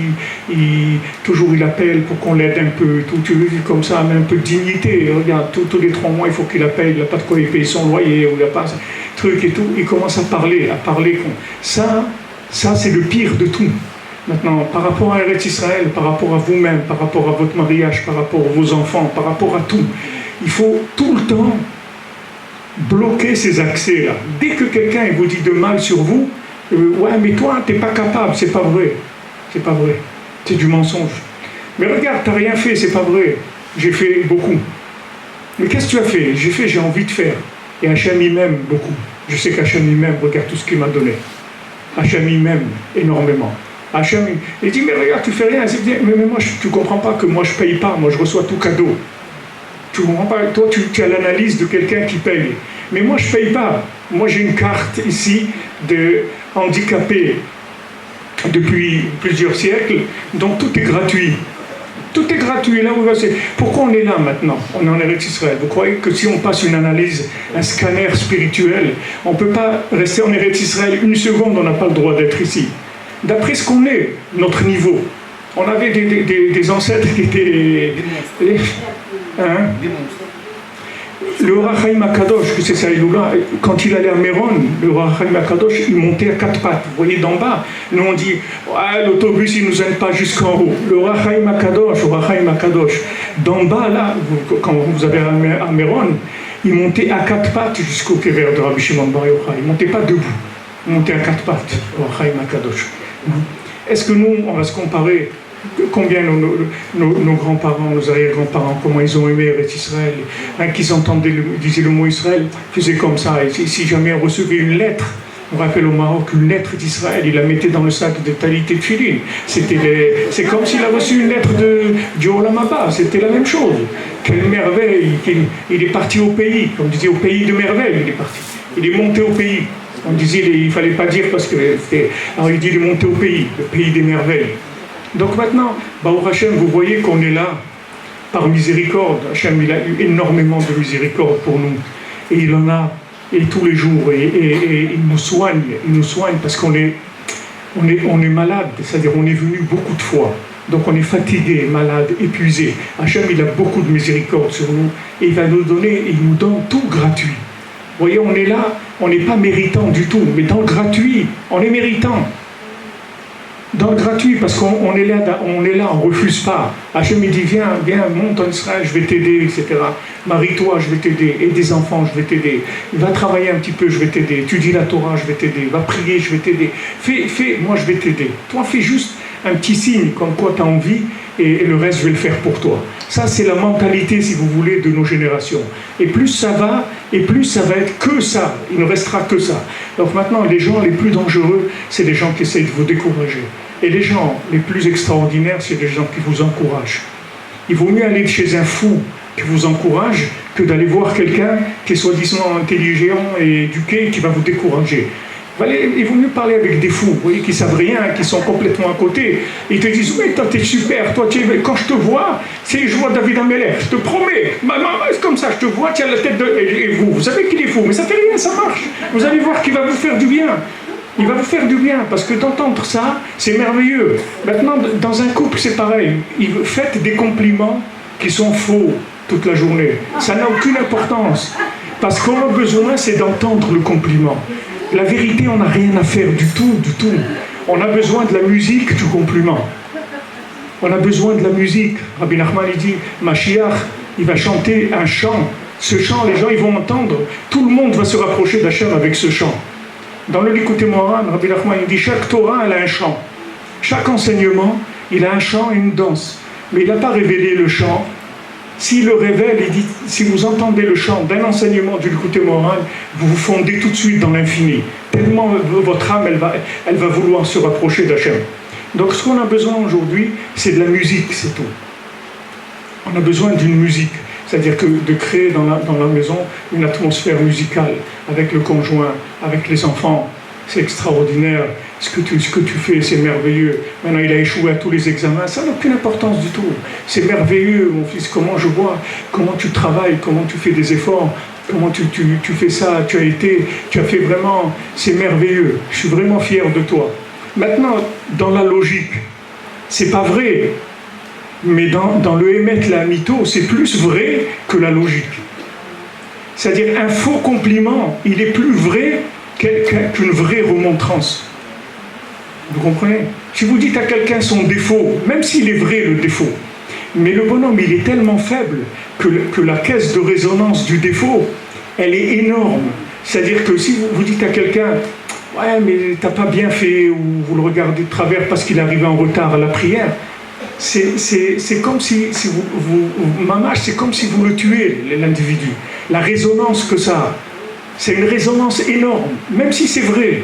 toujours il appelle pour qu'on l'aide un peu, tout, tu veux comme ça, mais un peu de dignité, regarde, tous les 3 mois il faut qu'il appelle, il n'a pas de quoi payer son loyer, ou il n'a pas ça, truc et tout, il commence à parler. Ça c'est le pire de tout. Maintenant, par rapport à Eretz Israël, par rapport à vous-même, par rapport à votre mariage, par rapport à vos enfants, par rapport à tout, il faut tout le temps bloquer ces accès-là. Dès que quelqu'un vous dit de mal sur vous, Ouais, mais toi, t'es pas capable, c'est pas vrai. C'est pas vrai. C'est du mensonge. Mais regarde, t'as rien fait, c'est pas vrai. J'ai fait beaucoup. Mais qu'est-ce que tu as fait? J'ai envie de faire. Et Hachem, il m'aime beaucoup. Je sais qu'Hachem, il m'aime, regarde tout ce qu'il m'a donné. Hachem, il m'aime énormément. Hachem, il dit, mais regarde, tu fais rien. Mais moi, tu comprends pas que moi, je paye pas. Moi, je reçois tout cadeau. Tu comprends pas? Toi, tu as l'analyse de quelqu'un qui paye. Mais moi, je paye pas. Moi, j'ai une carte ici de handicapé depuis plusieurs siècles, donc tout est gratuit. Tout est gratuit. Là où pourquoi on est là maintenant? On est en Eretz Israël. Vous croyez que si on passe une analyse, un scanner spirituel, on ne peut pas rester en Eretz Israël une seconde, on n'a pas le droit d'être ici. D'après ce qu'on est, notre niveau. On avait des ancêtres qui étaient... Le Or HaChaim HaKadosh, que c'est ça, quand il allait à Méron, le Or HaChaim HaKadosh, il montait à quatre pattes. Vous voyez d'en bas, nous on dit, ouais, l'autobus il ne nous aide pas jusqu'en haut. Le Or HaChaim HaKadosh, d'en bas là, quand vous avez à Méron, il montait à quatre pattes jusqu'au Kéver de Rabbi Shimon Bar Yochai. Il ne montait pas debout, il montait à quatre pattes, le Or HaChaim HaKadosh. Est-ce que nous, on va se comparer? Combien nos grands-parents, nos arrière-grands-parents, comment ils ont aimé Eretz Israël, qu'ils entendaient, disaient le mot Israël, faisaient comme ça. Et si jamais on recevait une lettre, on rappelle au Maroc une lettre d'Israël, il la mettait dans le sac de talit et de filin. C'est comme s'il a reçu une lettre du Olam Haba, c'était la même chose. Quelle merveille, il est parti au pays, comme on disait, au pays de merveille, il est parti. Il est monté au pays. On disait, il ne fallait pas dire parce que c'était... Alors il dit, il est monté au pays, le pays des merveilles. Donc maintenant, Baruch Hashem, vous voyez qu'on est là par miséricorde. Hashem, il a eu énormément de miséricorde pour nous. Et il en a, et tous les jours. Et il nous soigne parce qu'on est malade. C'est-à-dire on est venu beaucoup de fois. Donc on est fatigué, malade, épuisé. Hashem, il a beaucoup de miséricorde sur nous. Et il va nous donner, il nous donne tout gratuit. Vous voyez, on est là, on n'est pas méritant du tout. Mais dans le gratuit, on est méritant. Dans le gratuit, parce qu'on est là, on ne refuse pas. Hachem il dit, viens, monte en Israël, je vais t'aider, etc. Marie-toi, je vais t'aider. Et des enfants, je vais t'aider. Va travailler un petit peu, je vais t'aider. Étudie la Torah, je vais t'aider. Va prier, je vais t'aider. Fais, moi je vais t'aider. Toi, fais juste un petit signe, comme quoi tu as envie, et le reste, je vais le faire pour toi. Ça, c'est la mentalité, si vous voulez, de nos générations. Et plus ça va, et plus ça va être que ça. Il ne restera que ça. Donc maintenant, les gens les plus dangereux, c'est les gens qui essayent de vous décourager. Et les gens les plus extraordinaires, c'est des gens qui vous encouragent. Il vaut mieux aller chez un fou qui vous encourage que d'aller voir quelqu'un qui est soi-disant intelligent et éduqué qui va vous décourager. Il vaut mieux parler avec des fous, vous voyez, qui ne savent rien, qui sont complètement à côté. Ils te disent, mais toi, t'es super, toi, quand je te vois, je vois David Amelech, je te promets, c'est comme ça, je te vois, tu as la tête de... Et vous savez qu'il est fou, mais ça fait rien, ça marche. Vous allez voir qu'il va vous faire du bien. Il va vous faire du bien, parce que d'entendre ça, c'est merveilleux. Maintenant, dans un couple, c'est pareil. Faites des compliments qui sont faux toute la journée. Ça n'a aucune importance. Parce qu'on a besoin, c'est d'entendre le compliment. La vérité, on n'a rien à faire du tout, du tout. On a besoin de la musique du compliment. On a besoin de la musique. Rabbi Nachman, il dit, Mashiach, il va chanter un chant. Ce chant, les gens, ils vont entendre. Tout le monde va se rapprocher d'Hachem avec ce chant. Dans le Likutei Moharan, Rabbi Nachman, il dit, chaque Torah, elle a un chant. Chaque enseignement, il a un chant et une danse. Mais il n'a pas révélé le chant. S'il le révèle, il dit, si vous entendez le chant d'un enseignement du Likutei Moharan, vous vous fondez tout de suite dans l'infini. Tellement votre âme, elle va vouloir se rapprocher d'Hachem. Donc ce qu'on a besoin aujourd'hui, c'est de la musique, c'est tout. On a besoin d'une musique. C'est-à-dire que de créer dans la maison une atmosphère musicale, avec le conjoint, avec les enfants. C'est extraordinaire. Ce que tu fais, c'est merveilleux. Maintenant, il a échoué à tous les examens. Ça n'a aucune importance du tout. C'est merveilleux, mon fils. Comment je vois, comment tu travailles, comment tu fais des efforts, comment tu fais ça, tu as fait vraiment... C'est merveilleux. Je suis vraiment fier de toi. Maintenant, dans la logique, c'est pas vrai. Mais dans le Emet, la mytho, c'est plus vrai que la logique. C'est-à-dire, un faux compliment, il est plus vrai qu'une vraie remontrance. Vous comprenez? Si vous dites à quelqu'un son défaut, même s'il est vrai le défaut, mais le bonhomme, il est tellement faible que la caisse de résonance du défaut, elle est énorme. C'est-à-dire que si vous dites à quelqu'un, Ouais, mais t'as pas bien fait, ou vous le regardez de travers parce qu'il est arrivé en retard à la prière. C'est comme si Mamash, c'est comme si vous le tuez, l'individu. La résonance que ça a, c'est une résonance énorme, même si c'est vrai.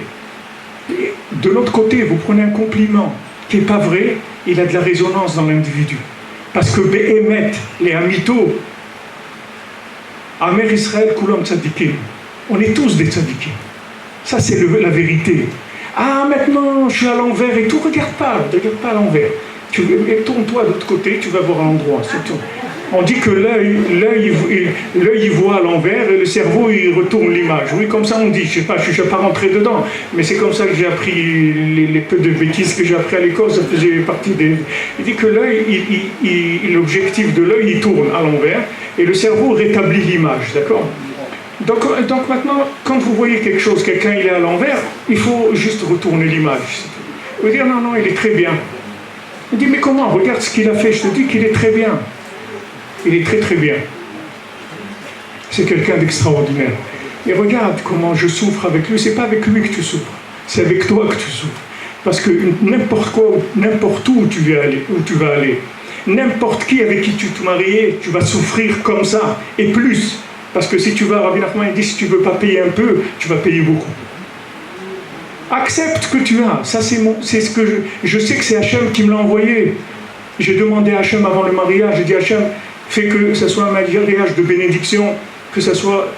Et de l'autre côté, vous prenez un compliment qui n'est pas vrai, il a de la résonance dans l'individu. Parce que Behemet, les Amito, Amer Israël, Koulam Tzadikim, on est tous des Tzadikim. Ça, c'est la vérité. Ah, maintenant, je suis à l'envers et tout. Regarde pas à l'envers. Tourne-toi de l'autre côté, tu vas voir un endroit. C'est tout. On dit que l'œil il voit à l'envers et le cerveau, il retourne l'image. Oui, comme ça on dit. Je ne suis pas rentré dedans. Mais c'est comme ça que j'ai appris les peu de bêtises que j'ai appris à l'école. Ça faisait partie des... Il dit que l'œil, l'objectif de l'œil, il tourne à l'envers et le cerveau rétablit l'image. D'accord ? Donc maintenant, quand vous voyez quelque chose, quelqu'un il est à l'envers, il faut juste retourner l'image. Vous dire non, il est très bien. Il dit mais comment? Regarde ce qu'il a fait, je te dis qu'il est très bien. Il est très très bien. C'est quelqu'un d'extraordinaire. Et regarde comment je souffre avec lui. C'est pas avec lui que tu souffres, c'est avec toi que tu souffres. Parce que n'importe où tu vas aller, n'importe qui avec qui tu te maries, tu vas souffrir comme ça, et plus. Parce que si tu vas, Rabbi Nachman il dit, si tu ne veux pas payer un peu, tu vas payer beaucoup. Accepte ce que tu as. Ça, c'est ce que je sais que c'est Hachem qui me l'a envoyé. J'ai demandé à Hachem avant le mariage, j'ai dit Hachem, fais que ce soit un mariage de bénédiction, que ce soit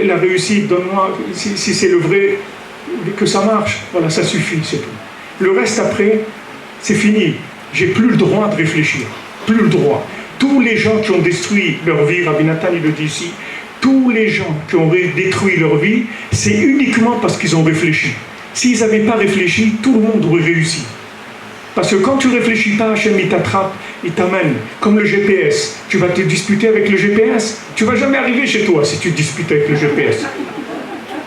la réussite, donne-moi, si c'est le vrai, que ça marche. Voilà, ça suffit, c'est tout. Le reste après, c'est fini. J'ai plus le droit de réfléchir. Plus le droit. Tous les gens qui ont détruit leur vie, Rabbi Nathan il le dit ici, tous les gens qui ont détruit leur vie, c'est uniquement parce qu'ils ont réfléchi. S'ils n'avaient pas réfléchi, tout le monde aurait réussi. Parce que quand tu ne réfléchis pas, Hachem il t'attrape, il t'amène. Comme le GPS. Tu vas te disputer avec le GPS. Tu ne vas jamais arriver chez toi si tu te disputes avec le GPS.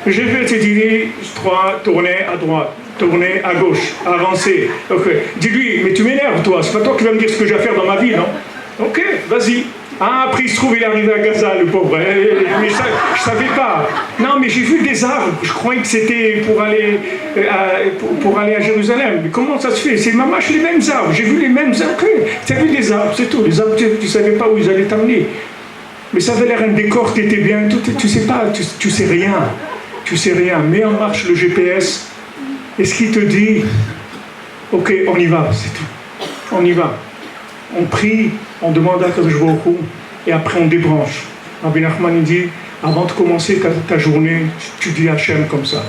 Le GPS te dit, tourner à droite, tourner à gauche, avancer. Okay. Dis-lui, mais tu m'énerves toi, c'est pas toi qui vas me dire ce que j'ai à faire dans ma vie, non? Ok, vas-y. Ah, après il se trouve, il est arrivé à Gaza, le pauvre. Mais ça, je savais pas. Non, mais j'ai vu des arbres. Je croyais que c'était pour aller à Jérusalem. Mais comment ça se fait? C'est mamache les mêmes arbres. J'ai vu les mêmes arbres. Ok, tu as vu des arbres, c'est tout. Les arbres, tu savais pas où ils allaient t'amener. Mais ça avait l'air un décor qui était bien. Tu sais pas, tu sais rien. Tu sais rien. Mets en marche le GPS. Et ce qu'il te dit, ok, on y va, c'est tout. On y va. On prie, on demande à Kadosh Baruch Hu, et après on débranche. Rabbi Nachman dit, avant de commencer ta journée, tu dis Hachem comme ça.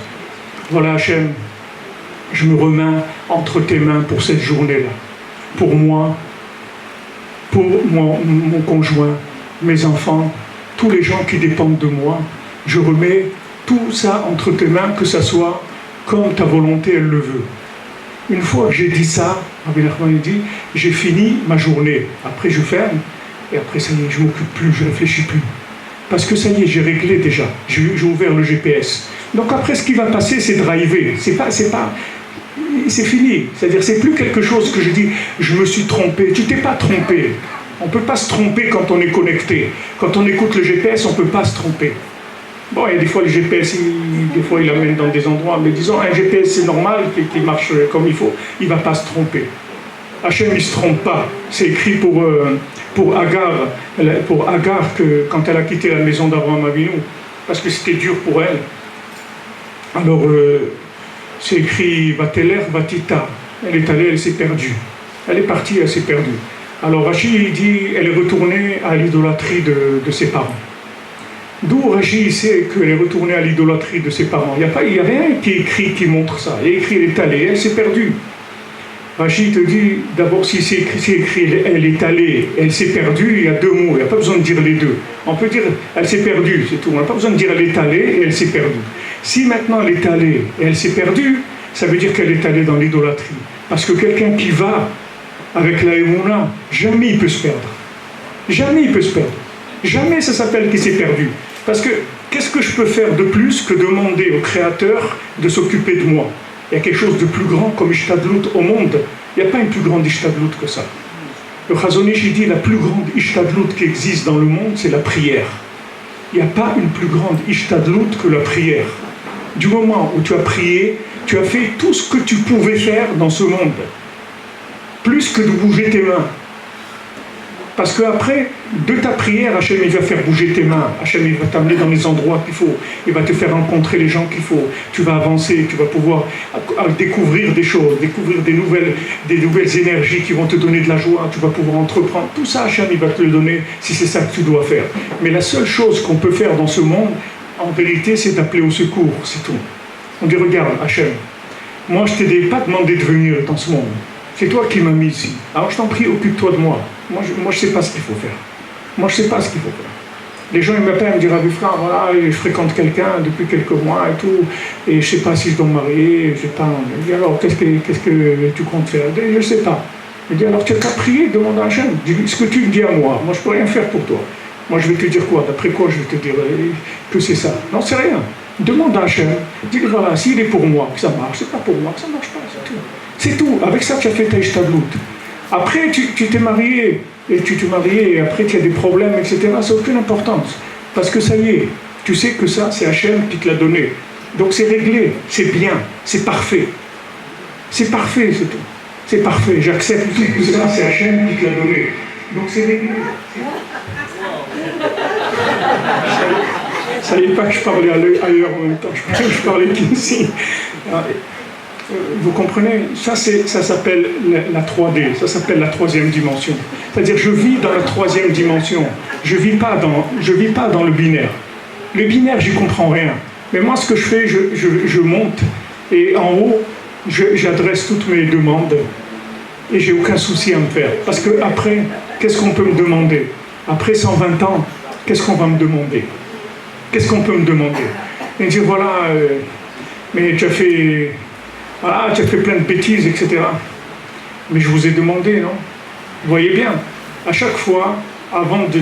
Voilà Hachem, je me remets entre tes mains pour cette journée-là. Pour moi, pour mon conjoint, mes enfants, tous les gens qui dépendent de moi, je remets tout ça entre tes mains, que ça soit comme ta volonté elle le veut. Une fois que j'ai dit ça, Rabbi Nachman dit, j'ai fini ma journée. Après je ferme, et après ça y est, je ne m'occupe plus, je ne réfléchis plus. Parce que ça y est, j'ai réglé déjà, j'ai ouvert le GPS. Donc après ce qui va passer, c'est driver. C'est fini. C'est-à-dire c'est plus quelque chose que je dis, je me suis trompé. Tu t'es pas trompé. On ne peut pas se tromper quand on est connecté. Quand on écoute le GPS, on ne peut pas se tromper. Bon, il y a des fois le GPS, des fois il amène dans des endroits, mais disons un GPS c'est normal, qui marche comme il faut, il ne va pas se tromper. Hachem il ne se trompe pas. C'est écrit pour Agar que quand elle a quitté la maison d'Abraham Avinu, parce que c'était dur pour elle. Alors c'est écrit Vateler Vatita. Elle est allée, elle s'est perdue. Elle est partie, elle s'est perdue. Alors Rachid dit, elle est retournée à l'idolâtrie de ses parents. D'où Rachid sait qu'elle est retournée à l'idolâtrie de ses parents. Il n'y a rien qui est écrit qui montre ça. Il est écrit, elle est allée, elle s'est perdue. Rachid te dit, d'abord, si c'est écrit, elle est allée, elle s'est perdue, il y a deux mots, il n'y a pas besoin de dire les deux. On peut dire, elle s'est perdue, c'est tout. On n'a pas besoin de dire, elle est allée et elle s'est perdue. Si maintenant elle est allée et elle s'est perdue, ça veut dire qu'elle est allée dans l'idolâtrie. Parce que quelqu'un qui va avec la Emouna, jamais il peut se perdre. Jamais il peut se perdre. Jamais ça s'appelle qu'il s'est perdu. Parce que, qu'est-ce que je peux faire de plus que demander au Créateur de s'occuper de moi? Il y a quelque chose de plus grand comme Ishtadlut au monde. Il n'y a pas une plus grande Ishtadlut que ça. Le Chazon Ish dit la plus grande Ishtadlut qui existe dans le monde, c'est la prière. Il n'y a pas une plus grande Ishtadlut que la prière. du moment où tu as prié, tu as fait tout ce que tu pouvais faire dans ce monde. Plus que de bouger tes mains. Parce qu'après, de ta prière, Hachem il va faire bouger tes mains. Hachem il va t'amener dans les endroits qu'il faut. Il va te faire rencontrer les gens qu'il faut. Tu vas avancer, tu vas pouvoir découvrir des choses, découvrir des nouvelles énergies qui vont te donner de la joie. Tu vas pouvoir entreprendre. Tout ça, Hachem il va te le donner si c'est ça que tu dois faire. Mais la seule chose qu'on peut faire dans ce monde, en vérité, c'est d'appeler au secours, c'est tout. On dit, regarde, Hachem, moi je t'ai pas demandé de venir dans ce monde. C'est toi qui m'as mis ici. Alors je t'en prie, occupe-toi de moi. Moi, je ne sais pas ce qu'il faut faire. Moi, je ne sais pas ce qu'il faut faire. Les gens, ils m'appellent, ils me disent, Rabbi Frère, voilà, je fréquente quelqu'un depuis quelques mois et tout, et je ne sais pas si je dois me marier, je sais pas. Je dis, alors, qu'est-ce que tu comptes faire? Je ne sais pas. Je dis, alors, tu as qu'à prier, demande à Hachem. Dis, ce que tu me dis à moi, moi, je ne peux rien faire pour toi. Moi, je vais te dire quoi? D'après quoi je vais te dire que c'est ça? Non, c'est rien. Demande à Hachem. Dis, voilà, s'il est pour moi, que ça marche, c'est pas pour moi, que ça ne marche pas, c'est tout. C'est tout. Avec ça, tu as fait ta ishtadlout. Après, tu t'es marié, et après tu as des problèmes, etc. Ça n'a aucune importance. Parce que ça y est, tu sais que ça, c'est Hachem qui te l'a donné. Donc c'est réglé, c'est bien, c'est parfait. C'est parfait, c'est tout. C'est parfait, j'accepte tout que ça, c'est Hachem qui te l'a donné. Donc c'est réglé. Ça y est pas que je parlais ailleurs en même temps, je parlais qu'ici. Vous comprenez? Ça s'appelle la 3D, ça s'appelle la troisième dimension. C'est-à-dire, je vis dans la troisième dimension. Je vis pas dans le binaire. Le binaire, j'y comprends rien. Mais moi, ce que je fais, je monte et en haut, j'adresse toutes mes demandes et j'ai aucun souci à me faire. Parce que après, qu'est-ce qu'on peut me demander? Après 120 ans, qu'est-ce qu'on va me demander? Qu'est-ce qu'on peut me demander? Et dire, voilà, mais tu as fait plein de bêtises, etc. Mais je vous ai demandé, non? Vous voyez bien, à chaque fois, avant de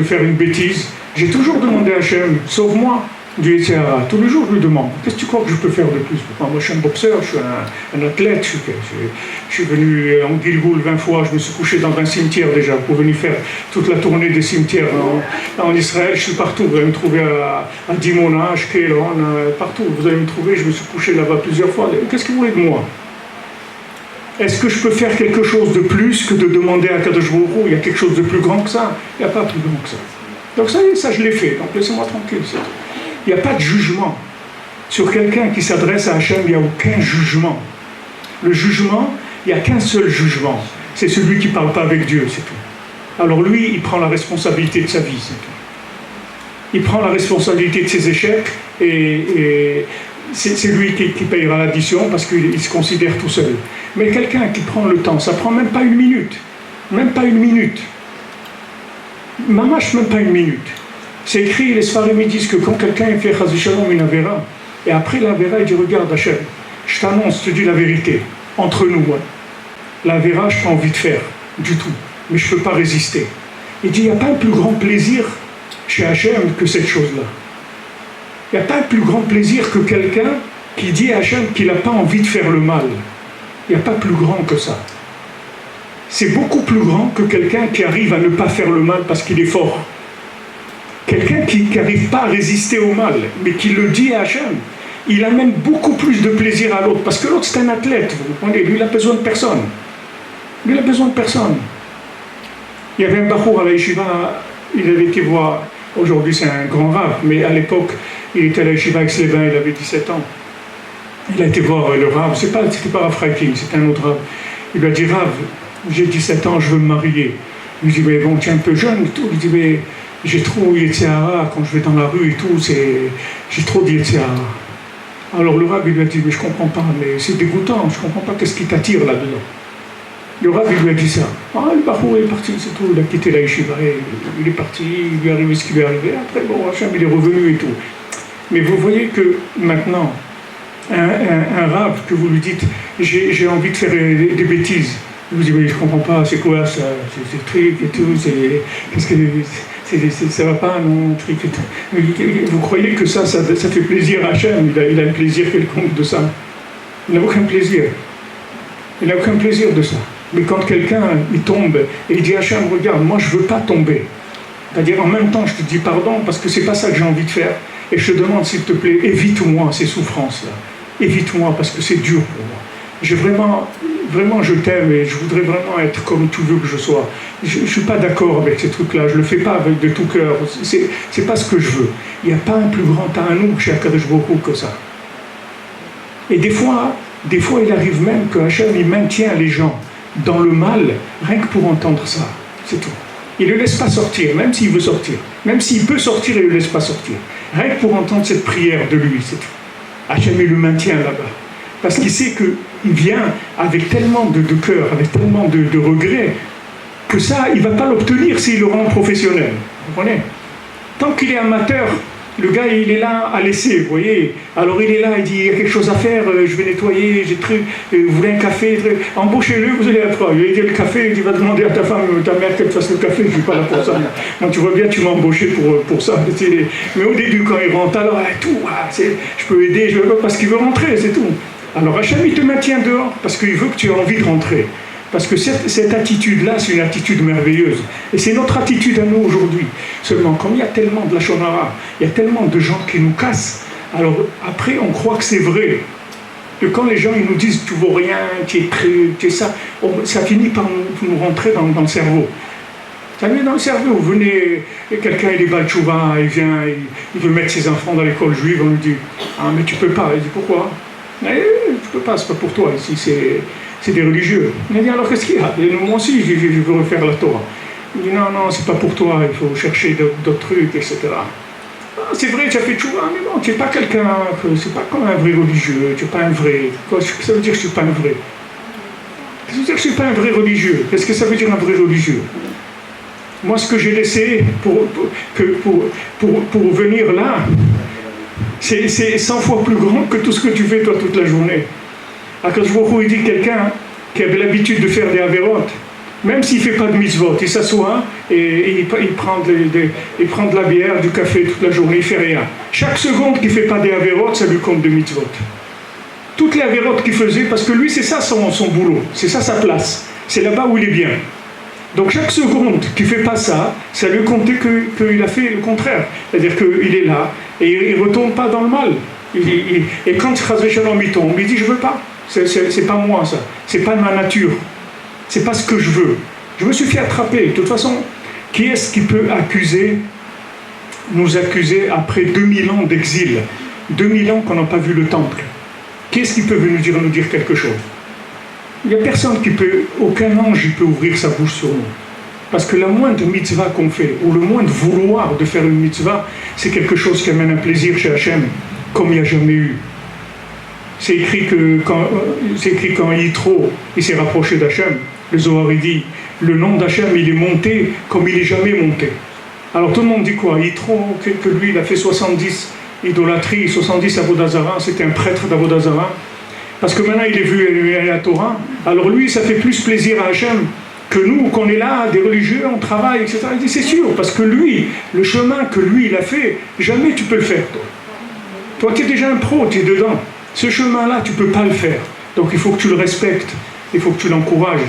faire une bêtise, j'ai toujours demandé à Hachem, sauve-moi du Yetzirah. Tous les jours, je lui demande, qu'est-ce que tu crois que je peux faire de plus? Moi, je suis un boxeur, je suis un athlète, je suis venu en Gilgoul 20 fois, je me suis couché dans un cimetière déjà, pour venir faire toute la tournée des cimetières en Israël, je suis partout. Vous allez me trouver à Dimona, à Ashkelon, partout. Vous allez me trouver, je me suis couché là-bas plusieurs fois. Qu'est-ce que vous voulez de moi? Est-ce que je peux faire quelque chose de plus que de demander à Kadosh Baruch Hu? Il y a quelque chose de plus grand que ça? Il n'y a pas plus grand que ça. Donc ça y est, ça je l'ai fait, donc laissez-moi tranquille, c'est tout. Il n'y a pas de jugement. Sur quelqu'un qui s'adresse à Hachem, il n'y a aucun jugement. Le jugement, il n'y a qu'un seul jugement. C'est celui qui ne parle pas avec Dieu, c'est tout. Alors lui, il prend la responsabilité de sa vie, c'est tout. Il prend la responsabilité de ses échecs et c'est lui qui payera l'addition parce qu'il se considère tout seul. Mais quelqu'un qui prend le temps, ça ne prend même pas une minute. Même pas une minute. Mamash, même pas une minute. C'est écrit, les Sfarim disent que quand quelqu'un fait Chazé Shalom une Avera, et après l'Avera, il dit, regarde Hachem, je t'annonce, je te dis la vérité, entre nous, ouais. L'Avera, je n'ai pas envie de faire, du tout, mais je ne peux pas résister. Il dit, il n'y a pas un plus grand plaisir chez Hachem que cette chose-là. Il n'y a pas un plus grand plaisir que quelqu'un qui dit à Hachem qu'il n'a pas envie de faire le mal. Il n'y a pas plus grand que ça. C'est beaucoup plus grand que quelqu'un qui arrive à ne pas faire le mal parce qu'il est fort. Quelqu'un qui n'arrive pas à résister au mal, mais qui le dit à Hachem, il amène beaucoup plus de plaisir à l'autre. Parce que l'autre, c'est un athlète, vous comprenez? Lui, il n'a besoin de personne. Lui, il n'a besoin de personne. Il y avait un bachour à la yeshiva, il avait été voir, aujourd'hui c'est un grand rave, mais à l'époque, il était à la yeshiva avec Slevin, il avait 17 ans. Il a été voir le rave, c'était pas Rav Freiking, c'était un autre rave. Il lui a dit, Rav, j'ai 17 ans, je veux me marier. Il lui dit, mais bon, tu es un peu jeune et tout. Il dit, mais j'ai trop Yetzirah quand je vais dans la rue et tout, j'ai trop de Yetzirah. Alors le Rav, il lui a dit, mais je comprends pas, mais c'est dégoûtant, je comprends pas qu'est-ce qui t'attire là-dedans. Le Rav, il lui a dit ça. Ah, le Bachour est parti, c'est tout, il a quitté la yeshiva, il est parti, il lui est arrivé ce qui lui est arrivé, après, bon, Hachem, il est revenu et tout. Mais vous voyez que maintenant, un Rav, que vous lui dites, j'ai envie de faire des bêtises, vous dites, mais je comprends pas, c'est quoi ça, c'est truc et tout, qu'est-ce que ça va pas, non, truc et tout. Vous croyez que ça fait plaisir à Hachem, il a un plaisir quelconque de ça? Il n'a aucun plaisir. Il n'a aucun plaisir de ça. Mais quand quelqu'un, il tombe, et il dit à Hachem, regarde, moi je veux pas tomber. C'est-à-dire, en même temps, je te dis pardon, parce que c'est pas ça que j'ai envie de faire, Et je te demande, s'il te plaît, évite-moi ces souffrances-là. Évite-moi, parce que c'est dur pour moi. Vraiment, je t'aime et je voudrais vraiment être comme tu veux que je sois. Je ne suis pas d'accord avec ces trucs-là, je ne le fais pas avec de tout cœur. C'est pas ce que je veux. Il n'y a pas un plus grand amour chez Akadosh Baruch Hu que ça. Et des fois, il arrive même que Hachem, il maintient les gens dans le mal, rien que pour entendre ça. C'est tout. Il ne le laisse pas sortir, même s'il veut sortir. Même s'il peut sortir, il ne le laisse pas sortir. Rien que pour entendre cette prière de lui, c'est tout. Hachem, il le maintient là-bas. Parce qu'il sait qu'il vient avec tellement de cœur, avec tellement de regrets, que ça, il ne va pas l'obtenir s'il le rend professionnel. Vous comprenez? Tant qu'il est amateur, le gars, il est là à laisser, vous voyez. Alors il est là, il dit, il y a quelque chose à faire, je vais nettoyer, j'ai truc, vous voulez un café, embauchez-le, vous allez après. Il va dire le café, il va demander à ta femme, ta mère qu'elle te fasse le café, je ne suis pas là pour ça. Donc tu vois bien, tu m'as embauché pour ça. Mais au début, quand il rentre, alors tout, je peux aider, je veux pas, parce qu'il veut rentrer, c'est tout. Alors Hachem, il te maintient dehors, parce qu'il veut que tu aies envie de rentrer. Parce que cette attitude-là, c'est une attitude merveilleuse. Et c'est notre attitude à nous aujourd'hui. Seulement, comme il y a tellement de la shonara, il y a tellement de gens qui nous cassent, alors après, on croit que c'est vrai. Et quand les gens ils nous disent « tu vaux rien, tu es truc, tu es ça », ça finit par nous rentrer dans le cerveau. Ça vient dans le cerveau. Vous venez, quelqu'un il est Baal Tchouva, il vient, il veut mettre ses enfants dans l'école juive, on lui dit « ah mais tu peux pas ». Il dit « pourquoi ?»« Tu peux pas, c'est pas pour toi, ici c'est des religieux. » Il dit « alors qu'est-ce qu'il y a ?»« Moi aussi je veux refaire la Torah. » Il dit « non, c'est pas pour toi, il faut chercher d'autres trucs, etc. » Ah, c'est vrai, tu as fait tchouva, mais non, tu n'es pas quelqu'un, c'est pas comme un vrai religieux, tu n'es pas un vrai. Qu'est-ce que ça veut dire que je ne suis pas un vrai? Ça veut dire que je ne suis pas un vrai religieux. Qu'est-ce que ça veut dire un vrai religieux? Moi, ce que j'ai laissé pour venir là, c'est 100 fois plus grand que tout ce que tu fais toi toute la journée. Akadosh Baruch Hu, il dit quelqu'un qui avait l'habitude de faire des avérotes, même s'il ne fait pas de mitzvot, il s'assoit et il prend de la bière, du café toute la journée, il ne fait rien. Chaque seconde qu'il ne fait pas des avérotes, ça lui compte de mitzvot. Toutes les avérotes qu'il faisait, parce que lui, c'est ça son boulot, c'est ça sa place, c'est là-bas où il est bien. Donc chaque seconde qu'il ne fait pas ça, ça lui comptait qu'il a fait le contraire. C'est-à-dire qu'il est là et il ne retourne pas dans le mal. Et quand Chazvé Shalom il tombe, il dit « je ne veux pas, c'est pas moi ça, c'est pas ma nature, c'est pas ce que je veux. Je me suis fait attraper. De toute façon, qui est-ce qui peut nous accuser après 2000 ans d'exil, 2000 ans qu'on n'a pas vu le temple? Qui est-ce qui peut venir nous dire quelque chose? Il n'y a personne qui peut, aucun ange qui peut ouvrir sa bouche sur nous. Parce que la moindre mitzvah qu'on fait, ou le moindre vouloir de faire une mitzvah, c'est quelque chose qui amène un plaisir chez Hachem, comme il n'y a jamais eu. C'est écrit quand Yitro il s'est rapproché d'Hachem, le Zohar il dit, le nom d'Hachem il est monté comme il n'est jamais monté. Alors tout le monde dit quoi? Yitro, que lui il a fait 70 idolâtries, 70 Avodazara, c'était un prêtre d'Avodazara. Parce que maintenant il est vu à la Torah, alors lui ça fait plus plaisir à Hachem que nous, qu'on est là, des religieux, on travaille, etc. Il dit c'est sûr, parce que lui, le chemin que lui il a fait, jamais tu peux le faire toi. Toi tu es déjà un pro, tu es dedans. Ce chemin-là, tu ne peux pas le faire. Donc il faut que tu le respectes, il faut que tu l'encourages.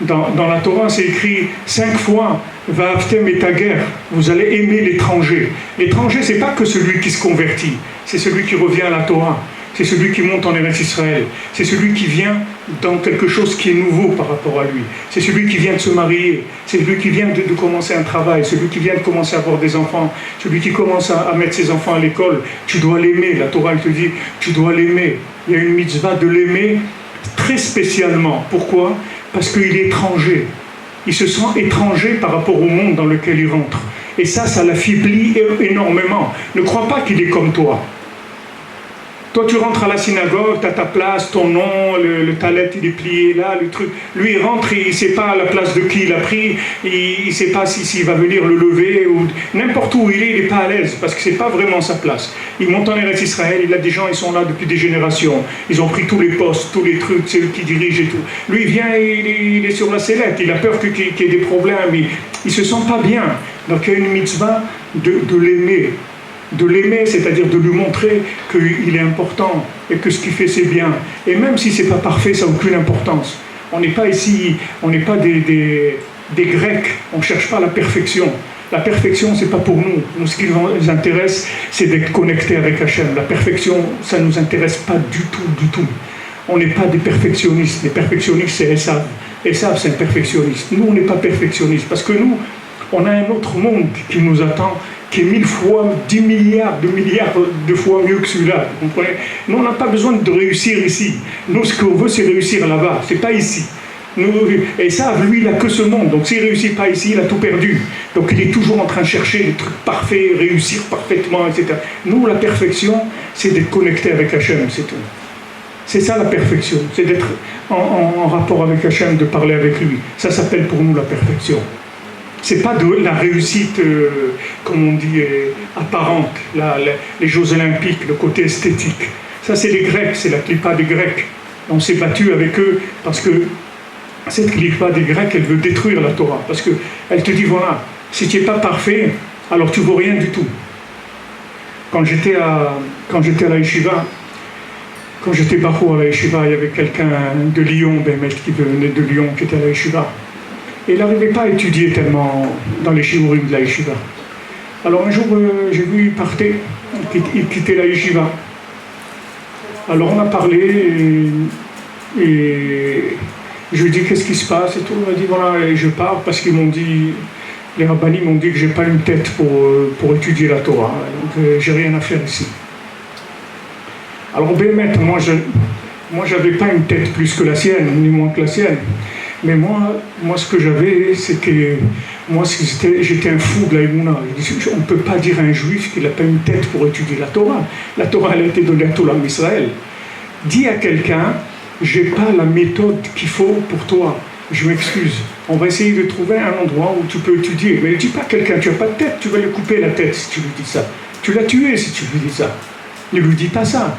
Dans la Torah, c'est écrit 5 fois « Va'avtem et tager » vous allez aimer l'étranger. L'étranger, ce n'est pas que celui qui se convertit, c'est celui qui revient à la Torah. C'est celui qui monte en Eretz Israël. C'est celui qui vient dans quelque chose qui est nouveau par rapport à lui. C'est celui qui vient de se marier. C'est celui qui vient de commencer un travail. Celui qui vient de commencer à avoir des enfants. Celui qui commence à mettre ses enfants à l'école. Tu dois l'aimer. La Torah, elle te dit, tu dois l'aimer. Il y a une mitzvah de l'aimer très spécialement. Pourquoi? Parce qu'il est étranger. Il se sent étranger par rapport au monde dans lequel il rentre. Et ça l'affaiblit énormément. Ne crois pas qu'il est comme toi. Toi, tu rentres à la synagogue, tu as ta place, ton nom, le talet, il est plié là, le truc. Lui, il rentre, il ne sait pas la place de qui il a pris, il ne sait pas s'il va venir le lever, ou n'importe où il n'est pas à l'aise, parce que ce n'est pas vraiment sa place. Il monte en Eretz Israël, il a des gens, ils sont là depuis des générations, ils ont pris tous les postes, tous les trucs, c'est eux qui dirigent et tout. Lui, il vient, il est sur la sellette, il a peur qu'il y ait des problèmes, il ne se sent pas bien. Donc il y a une mitzvah de l'aimer. De l'aimer, c'est-à-dire de lui montrer qu'il est important et que ce qu'il fait c'est bien. Et même si c'est pas parfait, ça n'a aucune importance. On n'est pas ici, on n'est pas des Grecs, on ne cherche pas la perfection. La perfection, c'est pas pour nous. Nous, ce qui nous intéresse, c'est d'être connectés avec Hachem. La perfection, ça nous intéresse pas du tout. On n'est pas des perfectionnistes. Les perfectionnistes, c'est Esav. Esav, c'est un perfectionniste. Nous, on n'est pas perfectionnistes. Parce que nous, on a un autre monde qui nous attend, qui est 1000 fois, 10 milliards de fois mieux que celui-là. Vous comprenez? Nous, on n'a pas besoin de réussir ici. Nous, ce qu'on veut, c'est réussir là-bas. C'est pas ici. Et ça, lui, il n'a que ce monde. Donc s'il ne réussit pas ici, il a tout perdu. Donc il est toujours en train de chercher les trucs parfaits, réussir parfaitement, etc. Nous, la perfection, c'est d'être connecté avec Hachem, c'est tout. C'est ça la perfection, c'est d'être en rapport avec Hachem, de parler avec lui. Ça s'appelle pour nous la perfection. C'est pas de la réussite, comme on dit, apparente, les Jeux Olympiques, le côté esthétique. Ça, c'est les Grecs, c'est la clipa des Grecs. On s'est battu avec eux parce que cette clipa des Grecs, elle veut détruire la Torah. Parce qu'elle te dit, voilà, si tu n'es pas parfait, alors tu ne vaux rien du tout. Quand j'étais à la yeshiva, quand j'étais barreau à la yeshiva, il y avait quelqu'un de Lyon, qui venait de Lyon, qui était à la yeshiva. Et il n'arrivait pas à étudier tellement dans les shiurim de la yeshiva. Alors un jour, j'ai vu, il partait, il quittait la yeshiva. Alors on a parlé et je lui ai dit qu'est-ce qui se passe et tout. Il m'a dit voilà, et je pars parce qu'ils m'ont dit, les rabbinis m'ont dit que j'ai pas une tête pour étudier la Torah. Donc j'ai rien à faire ici. Alors Bémet, moi j'avais pas une tête plus que la sienne, ni moins que la sienne. Mais moi ce que j'avais, c'est que moi j'étais un fou de la Emouna. On ne peut pas dire à un juif qu'il n'a pas une tête pour étudier la Torah. La Torah, elle a été donnée à tout l'homme d'Israël. Dis à quelqu'un, j'ai pas la méthode qu'il faut pour toi. Je m'excuse. On va essayer de trouver un endroit où tu peux étudier. Mais ne dis pas à quelqu'un, tu n'as pas de tête, tu vas lui couper la tête si tu lui dis ça. Tu l'as tué si tu lui dis ça. Ne lui dis pas ça.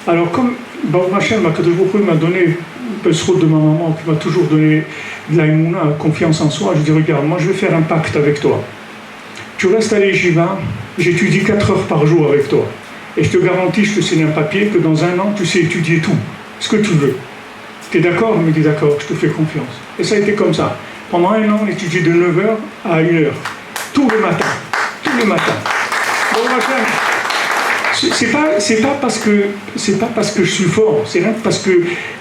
Alors comme Baruch Hashem, m'a donné le srout de ma maman, qui m'a toujours donné de la émouna, confiance en soi, je dis regarde, moi je vais faire un pacte avec toi. Tu restes à l'Yeshiva, j'étudie 4 heures par jour avec toi. Et je te garantis, je te signe un papier, que dans un an, tu sais étudier tout, ce que tu veux. Tu es d'accord? Il me dit d'accord, je te fais confiance. Et ça a été comme ça. Pendant un an, on étudiait de 9h à 1h. Tous les matins. Tous les matins. Bon, c'est pas parce que je suis fort, c'est rien parce que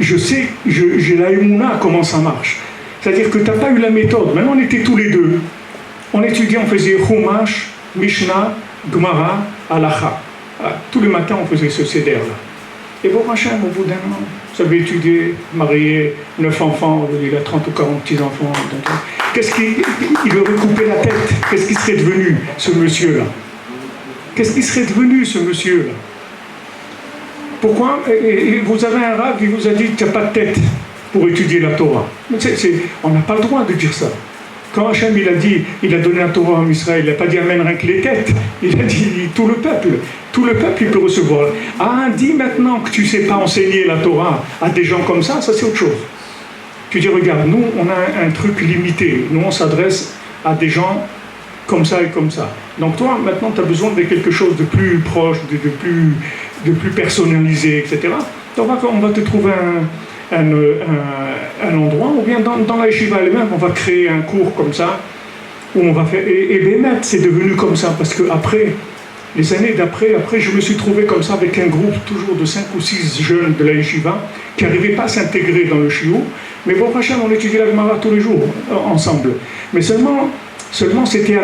je sais, j'ai la émouna comment ça marche. C'est-à-dire que tu n'as pas eu la méthode. Maintenant, on était tous les deux. On étudiait, on faisait Chumash, Mishnah, Gemara, Halacha. Tous les matins, on faisait ce seder-là. Et bon, Hachem, au bout d'un an, vous avez étudié, marié, 9 enfants, il a 30 ou 40 petits-enfants. Qu'est-ce qu'il veut recouper la tête? Qu'est-ce qu'il serait devenu, ce monsieur-là? Qu'est-ce qu'il serait devenu, ce monsieur-là? Pourquoi? Et vous avez un rave qui vous a dit, tu n'as pas de tête pour étudier la Torah. Mais on n'a pas le droit de dire ça. Quand Hachem il a donné la Torah en Israël, il n'a pas dit amène rien que les têtes, il a dit tout le peuple il peut recevoir. Ah, dis maintenant que tu ne sais pas enseigner la Torah à des gens comme ça c'est autre chose. Tu dis regarde, nous on a un truc limité, nous on s'adresse à des gens comme ça et comme ça. Donc toi maintenant tu as besoin de quelque chose de plus proche, de plus personnalisé, etc. Donc on va te trouver un endroit, ou bien dans la yeshiva elle-même, on va créer un cours comme ça, où on va faire... Et Bémet, c'est devenu comme ça, parce que après, les années d'après, je me suis trouvé comme ça avec un groupe toujours de 5 ou 6 jeunes de la yeshiva, qui n'arrivaient pas à s'intégrer dans le shiur, mais bon, Hachem, on étudiait la Gemara tous les jours, ensemble. Mais seulement c'était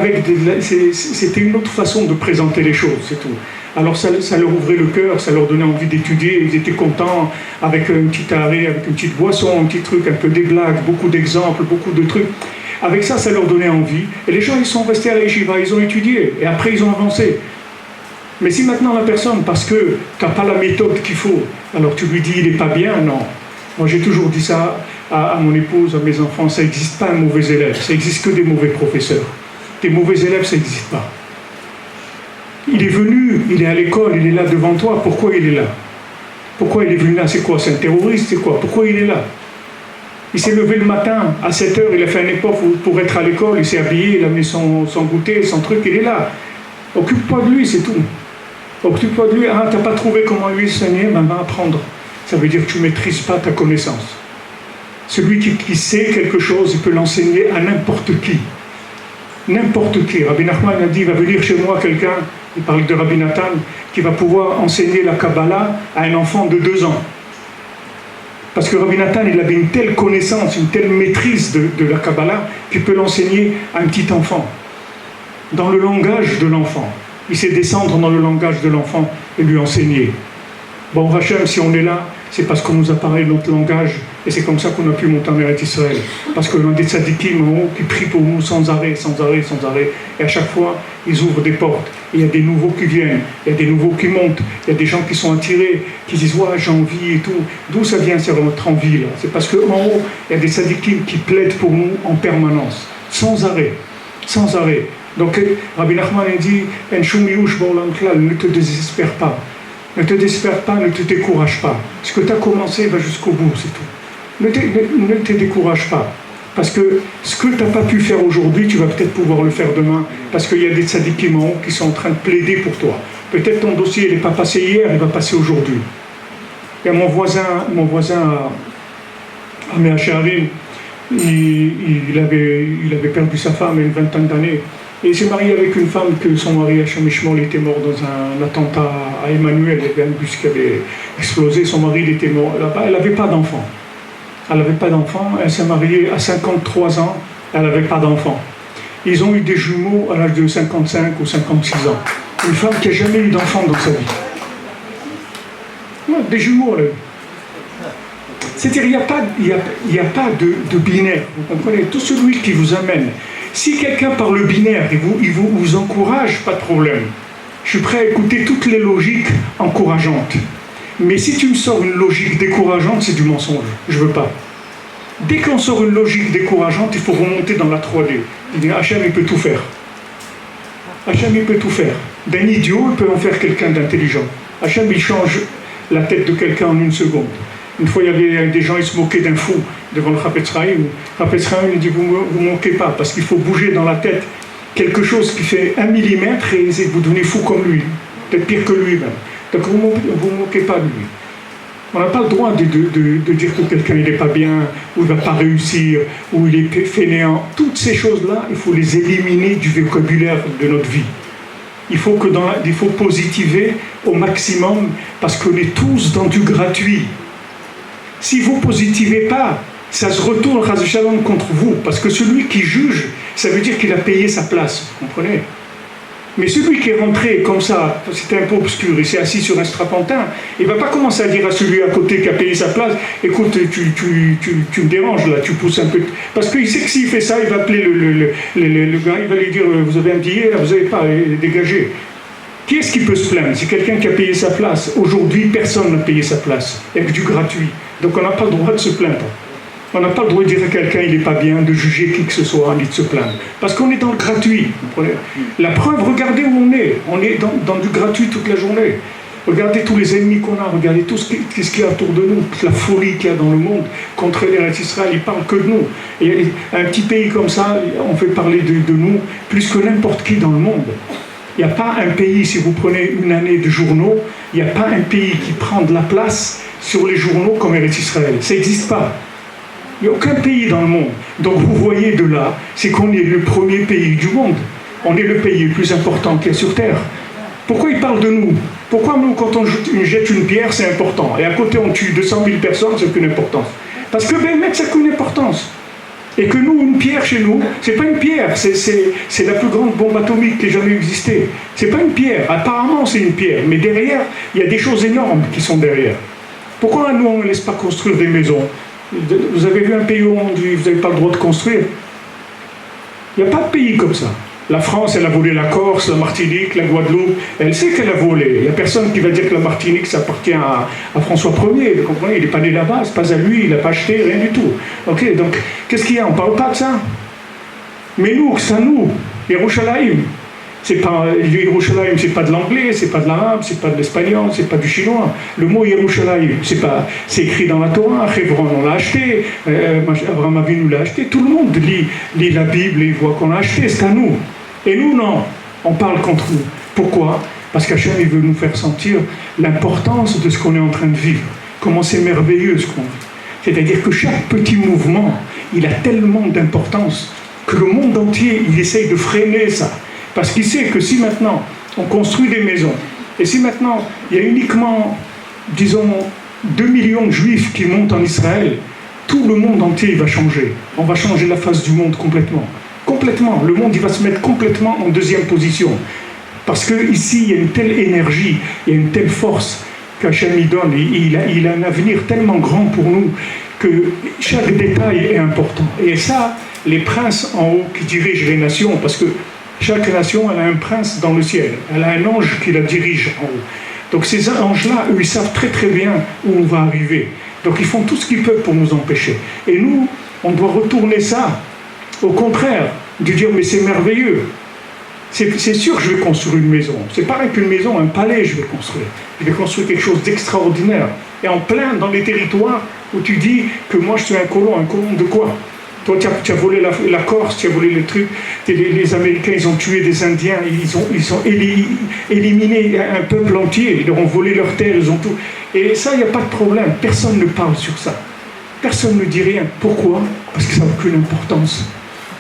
une autre façon de présenter les choses, c'est tout. Alors ça leur ouvrait le cœur, ça leur donnait envie d'étudier, ils étaient contents avec un petit arrêt, avec une petite boisson, un petit truc, un peu des blagues, beaucoup d'exemples, beaucoup de trucs. Avec ça leur donnait envie. Et les gens, ils sont restés à la yeshiva, ils ont étudié, et après ils ont avancé. Mais si maintenant la personne, parce que tu n'as pas la méthode qu'il faut, alors tu lui dis il n'est pas bien, non. Moi j'ai toujours dit ça à mon épouse, à mes enfants, ça n'existe pas un mauvais élève, ça n'existe que des mauvais professeurs. Des mauvais élèves, ça n'existe pas. Il est venu, il est à l'école, il est là devant toi, pourquoi il est là? Pourquoi il est venu là? C'est quoi? C'est un terroriste? C'est quoi? Pourquoi il est là? Il s'est levé le matin, à 7h, il a fait un effort pour être à l'école, il s'est habillé, il a mis son goûter, son truc, il est là. Occupe-toi de lui, c'est tout. Occupe-toi de lui. Ah, t'as pas trouvé comment lui enseigner? Ben, va apprendre. Ça veut dire que tu ne maîtrises pas ta connaissance. Celui qui sait quelque chose, il peut l'enseigner à n'importe qui. N'importe qui. Rabbi Nachman a dit, il va venir chez moi quelqu'un, il parle de Rabbi Nathan, qui va pouvoir enseigner la Kabbalah à un enfant de 2 ans. Parce que Rabbi Nathan, il avait une telle connaissance, une telle maîtrise de la Kabbalah, qu'il peut l'enseigner à un petit enfant, dans le langage de l'enfant. Il sait descendre dans le langage de l'enfant et lui enseigner. Bon, Hachem, si on est là, c'est parce qu'on nous a parlé notre langage, et c'est comme ça qu'on a pu monter en Eretz Israël. Parce qu'on a des tzadikim en haut qui prient pour nous sans arrêt, sans arrêt, sans arrêt. Et à chaque fois, ils ouvrent des portes. Et il y a des nouveaux qui viennent, il y a des nouveaux qui montent, il y a des gens qui sont attirés, qui disent « Ouais, j'ai envie et tout ». D'où ça vient, c'est notre envie là? C'est parce qu'en haut, il y a des tzadikim qui plaident pour nous en permanence, sans arrêt, sans arrêt. Donc Rabbi Nachman a dit « En shum yush ba'olam klal » ne te désespère pas. Ne te désespère pas, ne te décourage pas. Ce que tu as commencé va jusqu'au bout, c'est tout. Ne te décourage pas. Parce que ce que tu n'as pas pu faire aujourd'hui, tu vas peut-être pouvoir le faire demain. Parce qu'il y a des tzadikim en haut qui sont en train de plaider pour toi. Peut-être ton dossier n'est pas passé hier, il va passer aujourd'hui. Il y a mon voisin à Mea Shearim, il avait perdu sa femme à une 20aine d'années. Et il s'est marié avec une femme que son mari, Hachem Ishmael, était mort dans un attentat à Emmanuel. Il y avait un bus qui avait explosé. Son mari, il était mort là-bas. Elle n'avait pas d'enfant. Elle s'est mariée à 53 ans. Elle n'avait pas d'enfant. Ils ont eu des jumeaux à l'âge de 55 ou 56 ans. Une femme qui n'a jamais eu d'enfant dans sa vie. Ouais, des jumeaux, là. C'est-à-dire, il n'y a pas de binaire. Vous comprenez? Tout celui qui vous amène. Si quelqu'un par le binaire, il vous encourage, pas de problème. Je suis prêt à écouter toutes les logiques encourageantes. Mais si tu me sors une logique décourageante, c'est du mensonge. Je ne veux pas. Dès qu'on sort une logique décourageante, il faut remonter dans la 3D. Il dit, Hachem, il peut tout faire. Hachem, il peut tout faire. D'un idiot, il peut en faire quelqu'un d'intelligent. Hachem, il change la tête de quelqu'un en 1 seconde. Une fois, il y avait des gens, ils se moquaient d'un fou devant le Chafetz Chaim. Chafetz Chaim, il dit, vous ne moquez pas, parce qu'il faut bouger dans la tête quelque chose qui fait 1 millimètre et vous devenez fou comme lui. Peut-être pire que lui-même. Donc vous ne moquez pas de lui. On n'a pas le droit de dire que quelqu'un n'est pas bien, ou il ne va pas réussir, ou il est fainéant. Toutes ces choses-là, il faut les éliminer du vocabulaire de notre vie. Il faut positiver au maximum, parce qu'on est tous dans du gratuit. Si vous ne positivez pas, ça se retourne Chas v'Shalom contre vous, parce que celui qui juge, ça veut dire qu'il a payé sa place, vous comprenez? Mais celui qui est rentré comme ça, c'était un peu obscur, il s'est assis sur un strapontin, il ne va pas commencer à dire à celui à côté qui a payé sa place, écoute, tu me déranges là, tu pousses un peu. Parce qu'il sait que s'il fait ça, il va appeler le gars, il va lui dire, vous avez un billet, là, vous n'avez pas, dégagé. Qui est-ce qui peut se plaindre? C'est quelqu'un qui a payé sa place. Aujourd'hui, personne n'a payé sa place. Il n'y a que du gratuit. Donc on n'a pas le droit de se plaindre. On n'a pas le droit de dire à quelqu'un il n'est pas bien, de juger qui que ce soit, ni de se plaindre. Parce qu'on est dans le gratuit. La preuve, regardez où on est. On est dans du gratuit toute la journée. Regardez tous les ennemis qu'on a, regardez tout ce qu'il y a autour de nous, toute la folie qu'il y a dans le monde. Contre l'Eretz Israël, ils ne parlent que de nous. Et un petit pays comme ça, on fait parler de nous plus que n'importe qui dans le monde. Il n'y a pas un pays, si vous prenez une année de journaux, il n'y a pas un pays qui prend de la place sur les journaux comme Eretz Israël. Ça n'existe pas. Il n'y a aucun pays dans le monde. Donc vous voyez de là, c'est qu'on est le premier pays du monde. On est le pays le plus important qu'il y a sur Terre. Pourquoi ils parlent de nous? Pourquoi nous, quand on jette une pierre, c'est important? Et à côté, on tue 200 000 personnes, c'est qu'une importance. Parce que Béhémet, ça n'a qu'une importance. Et que nous, une pierre chez nous, c'est pas une pierre, c'est la plus grande bombe atomique qui ait jamais existé. C'est pas une pierre, apparemment c'est une pierre, mais derrière, il y a des choses énormes qui sont derrière. Pourquoi nous, on ne laisse pas construire des maisons? Vous avez vu un pays au monde où vous n'avez pas le droit de construire? Il n'y a pas de pays comme ça. La France, elle a volé la Corse, la Martinique, la Guadeloupe. Elle sait qu'elle a volé. Il n'y a personne qui va dire que la Martinique, ça appartient à François Ier. Vous comprenez? Il n'est pas né là-bas, c'est pas à lui, il n'a pas acheté, rien du tout. Ok, donc, qu'est-ce qu'il y a? On ne parle pas de ça. Mais nous, c'est à nous, Yerushalayim. C'est pas, Yerushalayim, c'est pas de l'anglais, c'est pas de l'arabe, c'est pas de l'espagnol, c'est pas du chinois. Le mot Yerushalayim, c'est écrit dans la Torah. Hebron, on l'a acheté. Abraham Avinu l'a acheté. Tout le monde lit la Bible et il voit qu'on l'a acheté. C'est à nous. Et nous, non. On parle contre nous. Pourquoi? Parce qu'Hachem, il veut nous faire sentir l'importance de ce qu'on est en train de vivre. Comment c'est merveilleux ce qu'on vit. C'est-à-dire que chaque petit mouvement, il a tellement d'importance. que le monde entier, il essaye de freiner ça. Parce qu'il sait que si maintenant on construit des maisons, et si maintenant il y a uniquement, disons, 2 millions de juifs qui montent en Israël, tout le monde entier va changer. On va changer la face du monde complètement. Complètement. Le monde il va se mettre complètement en deuxième position. Parce qu'ici, il y a une telle énergie, il y a une telle force qu'Hachem y donne. Il a un avenir tellement grand pour nous que chaque détail est important. Et ça, les princes en haut qui dirigent les nations, parce que chaque nation, elle a un prince dans le ciel. Elle a un ange qui la dirige en haut. Donc ces anges-là, eux, ils savent très très bien où on va arriver. Donc ils font tout ce qu'ils peuvent pour nous empêcher. Et nous, on doit retourner ça. Au contraire, de dire, mais c'est merveilleux. C'est sûr que je vais construire une maison. C'est pareil qu'une maison, un palais, je vais construire. Je vais construire quelque chose d'extraordinaire. Et en plein dans les territoires où tu dis que moi je suis un colon de quoi? Toi, tu as volé la Corse, tu as volé les trucs. Les Américains, ils ont tué des Indiens, ils ont éliminé un peuple entier, ils leur ont volé leurs terres, ils ont tout. Et ça, il n'y a pas de problème. Personne ne parle sur ça. Personne ne dit rien. Pourquoi? Parce que ça n'a aucune importance.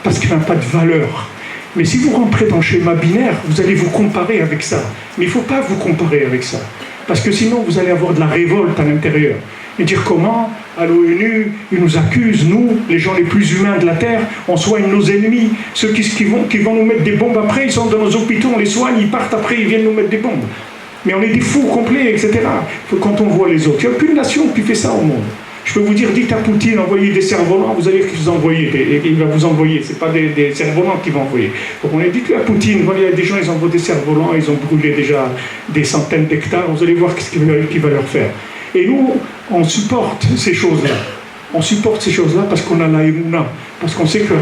Parce qu'il n'a pas de valeur. Mais si vous rentrez dans le schéma binaire, vous allez vous comparer avec ça. Mais il ne faut pas vous comparer avec ça. Parce que sinon, vous allez avoir de la révolte à l'intérieur. Et dire comment, à l'ONU, ils nous accusent, nous, les gens les plus humains de la Terre, on soigne nos ennemis. Ceux qui vont nous mettre des bombes après, ils sont dans nos hôpitaux, on les soigne, ils partent après, ils viennent nous mettre des bombes. Mais on est des fous complets, etc. Quand on voit les autres. Il n'y a aucune nation qui fait ça au monde. Je peux vous dire, dites à Poutine, envoyez des cerfs-volants, vous allez vous envoyer, il va vous envoyer, ce n'est pas des cerfs-volants qu'il va envoyer. Donc on a dit à Poutine, il y a des gens, ils envoient des cerfs-volants, ils ont brûlé déjà des centaines d'hectares, vous allez voir ce qu'il va leur faire. Et nous, on supporte ces choses-là. On supporte ces choses-là parce qu'on a la émouna, parce qu'on sait que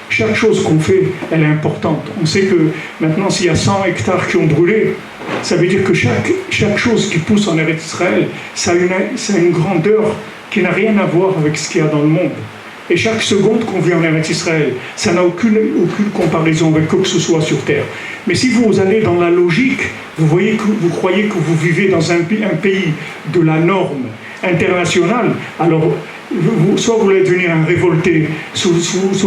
chaque chose qu'on fait, elle est importante. On sait que maintenant, s'il y a 100 hectares qui ont brûlé, ça veut dire que chaque chose qui pousse en Eretz Israël, ça a une grandeur qui n'a rien à voir avec ce qu'il y a dans le monde. Et chaque seconde qu'on vit en Eretz Israël, ça n'a aucune comparaison avec quoi que ce soit sur Terre. Mais si vous allez dans la logique, vous croyez que vous vivez dans un pays de la norme internationale, alors soit vous allez devenir un révolté, soit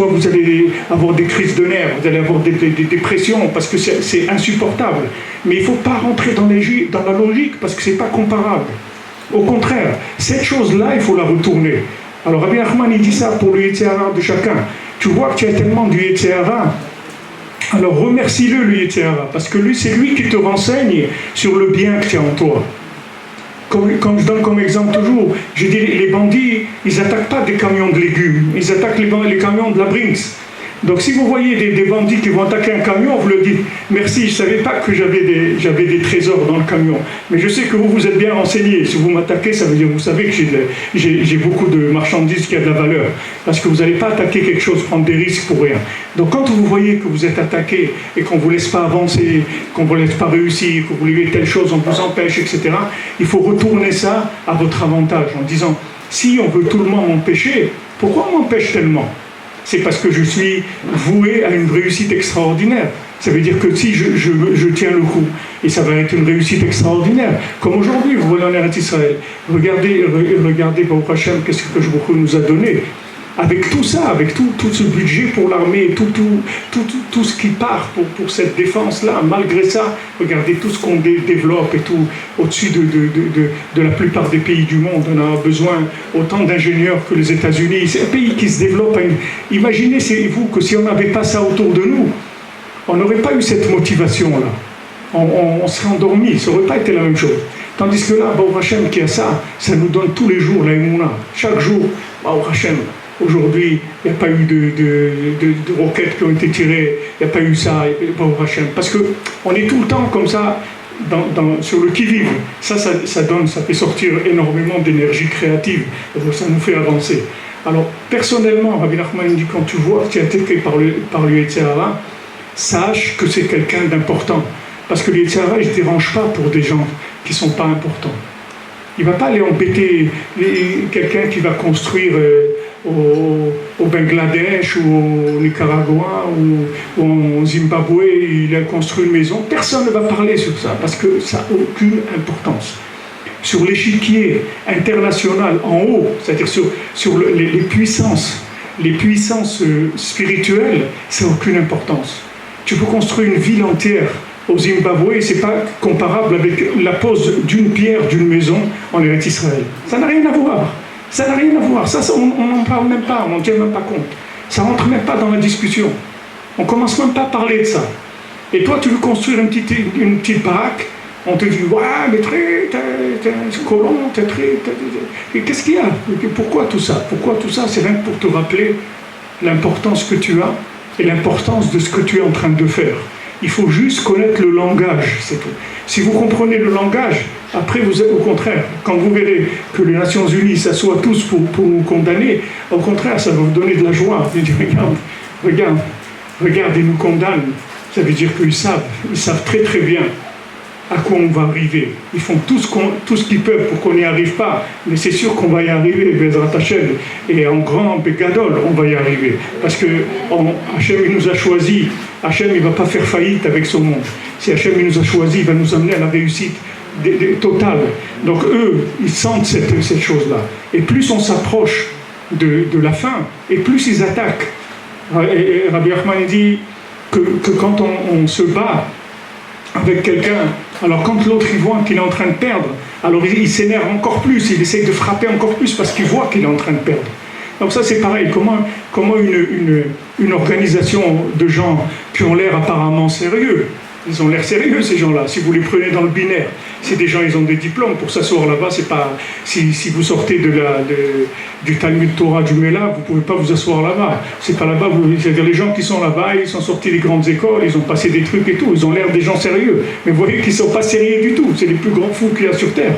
vous allez avoir des crises de nerfs, vous allez avoir des dépressions, parce que c'est insupportable. Mais il ne faut pas rentrer dans la logique, parce que ce n'est pas comparable. Au contraire, cette chose-là, il faut la retourner. Alors Rabbi Nachman, il dit ça pour le Yetzer Hara de chacun. Tu vois que tu as tellement du Yetzer Hara, alors remercie-le, le Yetzer Hara, parce que c'est lui qui te renseigne sur le bien que tu as en toi. Comme je donne comme exemple toujours, je dis les bandits, ils n'attaquent pas des camions de légumes, ils attaquent les camions de la Brinks. Donc si vous voyez des bandits qui vont attaquer un camion, vous leur dites merci, je ne savais pas que j'avais des trésors dans le camion. Mais je sais que vous êtes bien renseignés. Si vous m'attaquez, ça veut dire que vous savez que j'ai beaucoup de marchandises qui a de la valeur. Parce que vous n'allez pas attaquer quelque chose, prendre des risques pour rien. Donc quand vous voyez que vous êtes attaqué et qu'on ne vous laisse pas avancer, qu'on ne vous laisse pas réussir, que vous voulez telle chose, on vous empêche, etc., il faut retourner ça à votre avantage en disant si on veut tout le monde m'empêcher, pourquoi on m'empêche tellement ? C'est parce que je suis voué à une réussite extraordinaire. Ça veut dire que si je tiens le coup, et ça va être une réussite extraordinaire, comme aujourd'hui, vous voyez en Eretz Israël, regardez Baruch Hashem, qu'est-ce que Baruch nous a donné. Avec tout ça, avec tout ce budget pour l'armée, tout ce qui part pour cette défense-là, malgré ça, regardez tout ce qu'on développe et tout au-dessus de la plupart des pays du monde. On a besoin autant d'ingénieurs que les États-Unis. C'est un pays qui se développe. Imaginez, vous, que si on n'avait pas ça autour de nous, on n'aurait pas eu cette motivation-là. On serait endormi, ça n'aurait pas été la même chose. Tandis que là, Baruch Hashem qui a ça, ça nous donne tous les jours la Emouna. Chaque jour, Baruch Hashem. Aujourd'hui, il n'y a pas eu de roquettes qui ont été tirées, il n'y a pas eu ça, Baruch Hashem. Parce qu'on est tout le temps comme ça, sur le qui-vive. Ça fait sortir énormément d'énergie créative. Ça nous fait avancer. Alors, personnellement, Rabbi Nachman dit, quand tu vois que tu es attaqué par le Yetzer Hara, sache que c'est quelqu'un d'important. Parce que le Yetzer Hara, il ne se dérange pas pour des gens qui ne sont pas importants. Il ne va pas aller embêter quelqu'un qui va construire au Bangladesh ou au Nicaragua ou en Zimbabwe, il a construit une maison. Personne ne va parler sur ça parce que ça n'a aucune importance. Sur l'échiquier international, en haut, c'est-à-dire sur les puissances, les puissances spirituelles, ça n'a aucune importance. Tu peux construire une ville entière au Zimbabwe, c'est pas comparable avec la pose d'une pierre d'une maison en Eretz Israël. Ça n'a rien à voir. Ça n'a rien à voir. Ça on n'en parle même pas, on n'en tient même pas compte. Ça rentre même pas dans la discussion. On commence même pas à parler de ça. Et toi, tu veux construire une petite baraque, on te dit, ouais, mais t'es un colon, et qu'est-ce qu'il y a? Pourquoi tout ça? Pourquoi tout ça? C'est rien que pour te rappeler l'importance que tu as et l'importance de ce que tu es en train de faire. Il faut juste connaître le langage, c'est tout. Si vous comprenez le langage, après, vous êtes au contraire. Quand vous verrez que les Nations Unies s'assoient tous pour nous condamner, au contraire, ça va vous donner de la joie. Vous dites, regarde, ils nous condamnent. Ça veut dire qu'ils savent très très bien à quoi on va arriver. Ils font tout ce qu'ils peuvent pour qu'on n'y arrive pas, mais c'est sûr qu'on va y arriver, Bezrat Hashem, et en grand Begadol, on va y arriver. Parce que Hachem, il nous a choisis. Hachem, il ne va pas faire faillite avec son monde. Si Hachem, il nous a choisis, il va nous amener à la réussite totale. Donc eux, ils sentent cette chose-là. Et plus on s'approche de la fin, et plus ils attaquent. Et Rabbi Nachman dit que quand on se bat avec quelqu'un, alors quand l'autre il voit qu'il est en train de perdre, alors il s'énerve encore plus, il essaye de frapper encore plus parce qu'il voit qu'il est en train de perdre. Donc ça c'est pareil, comment une organisation de gens qui ont l'air apparemment sérieux, ils ont l'air sérieux ces gens-là, si vous les prenez dans le binaire, c'est des gens, ils ont des diplômes, pour s'asseoir là-bas, c'est pas, si vous sortez du Talmud Torah du Mela, vous pouvez pas vous asseoir là-bas, c'est pas là-bas, c'est-à-dire les gens qui sont là-bas, ils sont sortis des grandes écoles, ils ont passé des trucs et tout, ils ont l'air des gens sérieux, mais vous voyez qu'ils sont pas sérieux du tout, c'est les plus grands fous qu'il y a sur Terre.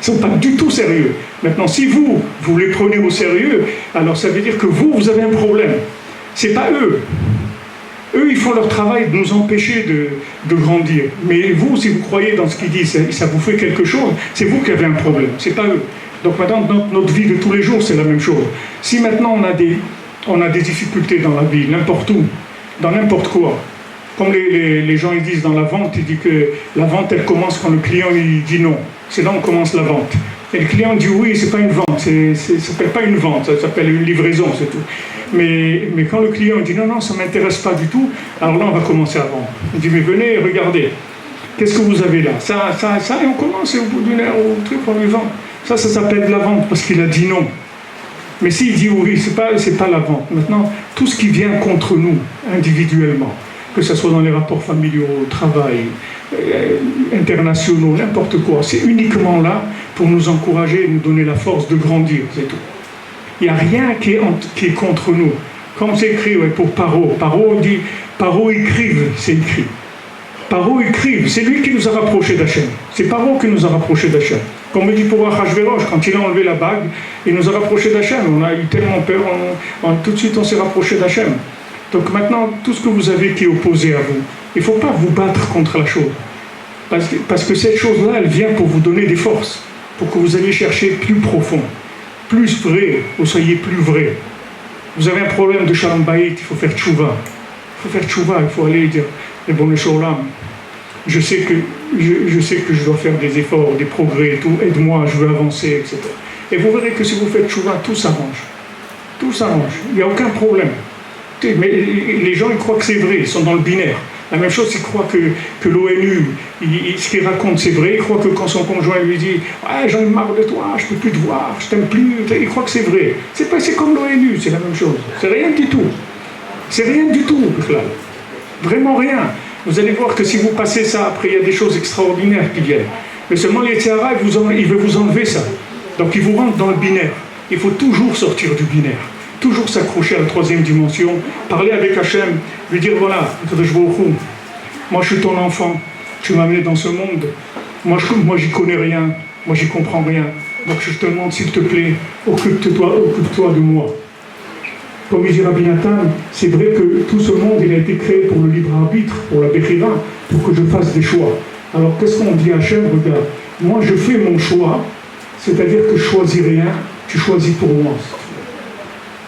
Ils ne sont pas du tout sérieux. Maintenant, si vous les prenez au sérieux, alors ça veut dire que vous avez un problème. Ce n'est pas eux. Eux, ils font leur travail de nous empêcher de grandir. Mais vous, si vous croyez dans ce qu'ils disent, ça vous fait quelque chose, c'est vous qui avez un problème, ce n'est pas eux. Donc maintenant, dans notre vie de tous les jours, c'est la même chose. Si maintenant on a des difficultés dans la vie, n'importe où, dans n'importe quoi, comme les gens ils disent dans la vente, ils disent que la vente, elle commence quand le client il dit non. C'est là où on commence la vente. Et le client dit oui, c'est pas une vente, ça s'appelle pas une vente, ça s'appelle une livraison, c'est tout. Mais quand le client dit non, ça m'intéresse pas du tout, alors là on va commencer à vendre. Il dit mais venez, regardez, qu'est-ce que vous avez là? Ça, et on commence, et au bout d'une heure, au truc, on lui vend. Ça s'appelle de la vente parce qu'il a dit non. Mais s'il dit oui, c'est pas la vente. Maintenant, tout ce qui vient contre nous, individuellement, que ce soit dans les rapports familiaux, au travail, internationaux, n'importe quoi, c'est uniquement là pour nous encourager et nous donner la force de grandir, c'est tout. Il n'y a rien qui est contre nous. Comme c'est écrit pour Paro, Paro écrive, c'est écrit. Paro écrive, c'est lui qui nous a rapprochés d'Hachem. C'est Paro qui nous a rapprochés d'Hachem. Comme dit pour Achashverosh, quand il a enlevé la bague, il nous a rapprochés d'Hachem. On a eu tellement peur, tout de suite on s'est rapprochés d'Hachem. Donc maintenant, tout ce que vous avez qui est opposé à vous, il ne faut pas vous battre contre la chose. Parce que cette chose-là, elle vient pour vous donner des forces, pour que vous alliez chercher plus profond, plus vrai, vous soyez plus vrai. Vous avez un problème de Shalom Bayit, il faut faire tchouva. Il faut aller dire, les bons Shalom, je sais que je dois faire des efforts, des progrès et tout, aide-moi, je veux avancer, etc. Et vous verrez que si vous faites tchouva, tout s'arrange. Tout s'arrange, il n'y a aucun problème. Mais les gens, ils croient que c'est vrai, ils sont dans le binaire. La même chose, ils croient que l'ONU, ce qu'il raconte, c'est vrai. Ils croient que quand son conjoint lui dit « Ouais, j'en ai marre de toi, je ne peux plus te voir, je t'aime plus », ils croient que c'est vrai. C'est comme l'ONU, c'est la même chose. C'est rien du tout. C'est rien du tout, vraiment rien. Vous allez voir que si vous passez ça, après, il y a des choses extraordinaires qui viennent. Mais seulement les Tzahara, il veut vous enlever ça. Donc il vous rentre dans le binaire. Il faut toujours sortir du binaire. Toujours s'accrocher à la troisième dimension, parler avec Hachem, lui dire voilà, moi je suis ton enfant, tu m'as amené dans ce monde, moi j'y connais rien, moi j'y comprends rien, donc je te demande s'il te plaît, occupe-toi de moi. Comme il dit Rabbi Nathan, c'est vrai que tout ce monde il a été créé pour le libre arbitre, pour la Bechira, pour que je fasse des choix. Alors qu'est-ce qu'on dit à Hachem? Regarde, moi je fais mon choix, c'est-à-dire que je choisis rien, tu choisis pour moi.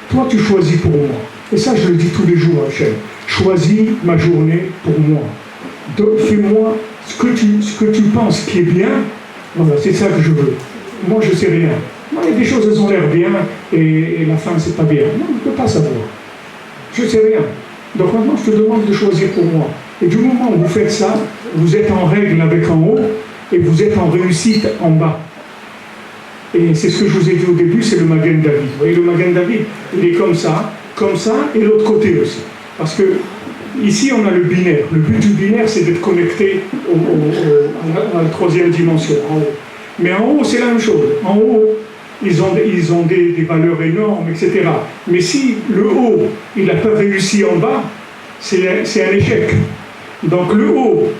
Toi, tu choisis pour moi. Et ça, je le dis tous les jours à Hachem. Choisis ma journée pour moi. Fais-moi ce que tu penses qui est bien. Voilà, c'est ça que je veux. Moi, je ne sais rien. Moi, il y a des choses, elles ont l'air bien, et la fin, c'est pas bien. Non, je ne peux pas savoir. Je ne sais rien. Donc maintenant, je te demande de choisir pour moi. Et du moment où vous faites ça, vous êtes en règle avec en haut, et vous êtes en réussite en bas. Et c'est ce que je vous ai dit au début, c'est le Magen David. Vous voyez, le Magen David, il est comme ça, et l'autre côté aussi. Parce que ici, on a le binaire. Le but du binaire, c'est d'être connecté à la troisième dimension, en haut. Mais en haut, c'est la même chose. En haut, ils ont des valeurs énormes, etc. Mais si le haut, il n'a pas réussi en bas, c'est un échec. Donc le haut,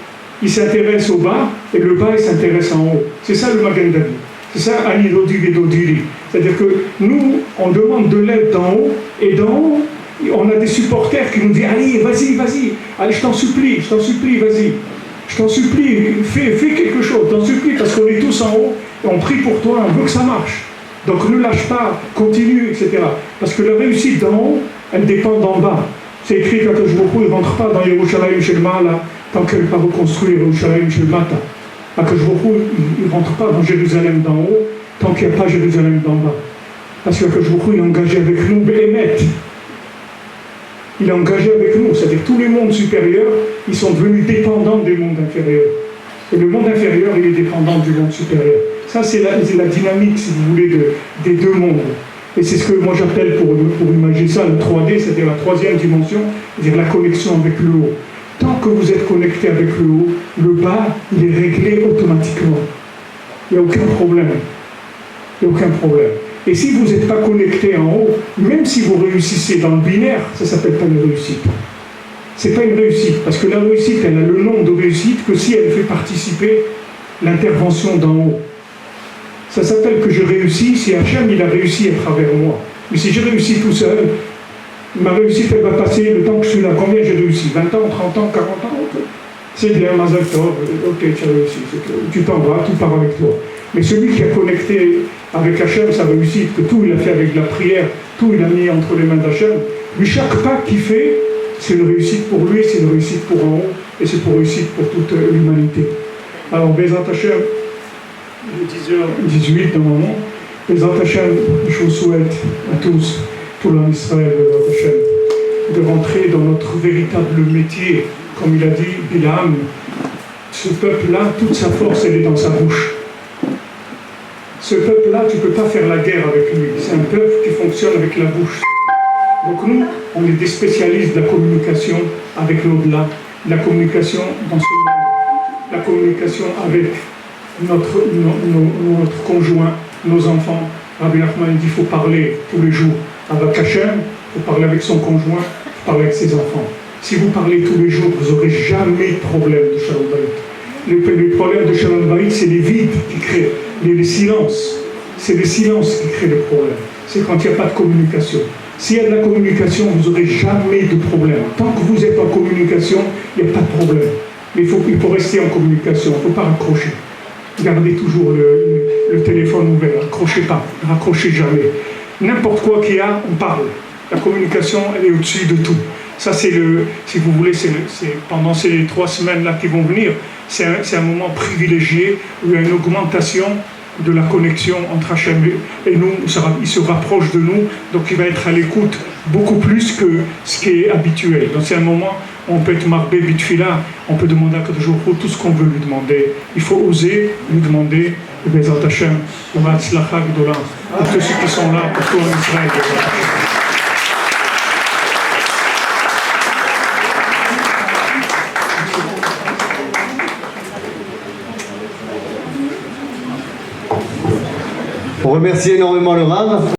il s'intéresse au bas, et le bas, il s'intéresse en haut. C'est ça le Magen David. C'est ça, Ani Dodi Vedodiri. C'est-à-dire que nous, on demande de l'aide d'en haut, et d'en haut, on a des supporters qui nous disent allez, vas-y, allez, je t'en supplie, vas-y, je t'en supplie, fais quelque chose, je t'en supplie, parce qu'on est tous en haut, et on prie pour toi, on veut que ça marche. Donc ne lâche pas, continue, etc. Parce que la réussite d'en haut, elle dépend d'en bas. C'est écrit qu'Akadosh Baruch Hu, il ne rentre pas dans Yerushalayim Shel Ma'ala tant qu'elle n'est pas reconstruite Yerushalayim Shel Mata. Akadosh Baruch Hu, il ne rentre pas dans Jérusalem d'en haut tant qu'il n'y a pas Jérusalem d'en bas. Parce qu'Akadosh Baruch Hu, il est engagé avec nous, Béhémet. Il est engagé avec nous, c'est-à-dire tous les mondes supérieurs, ils sont devenus dépendants des mondes inférieurs. Et le monde inférieur, il est dépendant du monde supérieur. Ça, c'est la dynamique, si vous voulez, des deux mondes. Et c'est ce que moi j'appelle, pour imaginer ça, le 3D, c'est-à-dire la troisième dimension, c'est-à-dire la connexion avec le haut. Tant que vous êtes connecté avec le haut, le bas, il est réglé automatiquement. Il n'y a aucun problème. Il n'y a aucun problème. Et si vous n'êtes pas connecté en haut, même si vous réussissez dans le binaire, ça ne s'appelle pas une réussite. Ce n'est pas une réussite, parce que la réussite, elle a le nom de réussite que si elle fait participer l'intervention d'en haut. Ça s'appelle que je réussis si Hachem, il a réussi à travers moi. Mais si je réussis tout seul, ma réussite, elle va passer le temps que je suis là. Combien j'ai réussi? 20 ans, 30 ans, 40 ans? Okay. C'est bien, Mazal Tov, ok, tu as réussi. Tu t'en vas, tout part avec toi. Mais celui qui a connecté avec Hachem sa réussite, que tout il a fait avec la prière, tout il a mis entre les mains d'Hachem, lui, chaque pas qu'il fait, c'est une réussite pour lui, c'est une réussite pour en haut, et c'est pour réussite pour toute l'humanité. Alors, Bezat Hachem, 10h18 normalement, Bezat Hachem, je vous souhaite à tous, tout l'homme Israël, Bezat Hachem, de rentrer dans notre véritable métier, comme il a dit Bilam. Ce peuple-là, toute sa force, elle est dans sa bouche. Ce peuple-là, tu ne peux pas faire la guerre avec lui. C'est un peuple qui fonctionne avec la bouche. Donc nous, on est des spécialistes de la communication avec l'au-delà, la communication dans ce monde, la communication avec notre conjoint, nos enfants. Rabbi Nachman dit qu'il faut parler tous les jours avec Hachem, il faut parler avec son conjoint, il faut parler avec ses enfants. Si vous parlez tous les jours, vous n'aurez jamais de problème de Shalom Bayit. Le problème de Shalom Bayit, c'est les vides qui créent, les silences. C'est les silences qui créent le problème. C'est quand il n'y a pas de communication. S'il y a de la communication, vous n'aurez jamais de problème. Tant que vous êtes en communication, il n'y a pas de problème. Mais il faut rester en communication, il ne faut pas raccrocher. Gardez toujours le téléphone ouvert, raccrochez pas, raccrochez jamais. N'importe quoi qu'il y a, on parle. La communication, elle est au-dessus de tout. Ça, si vous voulez, c'est pendant ces 3 semaines-là qui vont venir, c'est un moment privilégié où il y a une augmentation de la connexion entre Hachem et nous. Il se rapproche de nous, donc il va être à l'écoute beaucoup plus que ce qui est habituel. Donc c'est un moment où on peut être marbé bitfila, on peut demander à Kadosh Baruch Hu tout ce qu'on veut lui demander. Il faut oser lui demander, Bezat Hachem, pour Hatzlacha Gdola, pour tous ceux qui sont là, pour tout en Israël. On remercie énormément le Rav.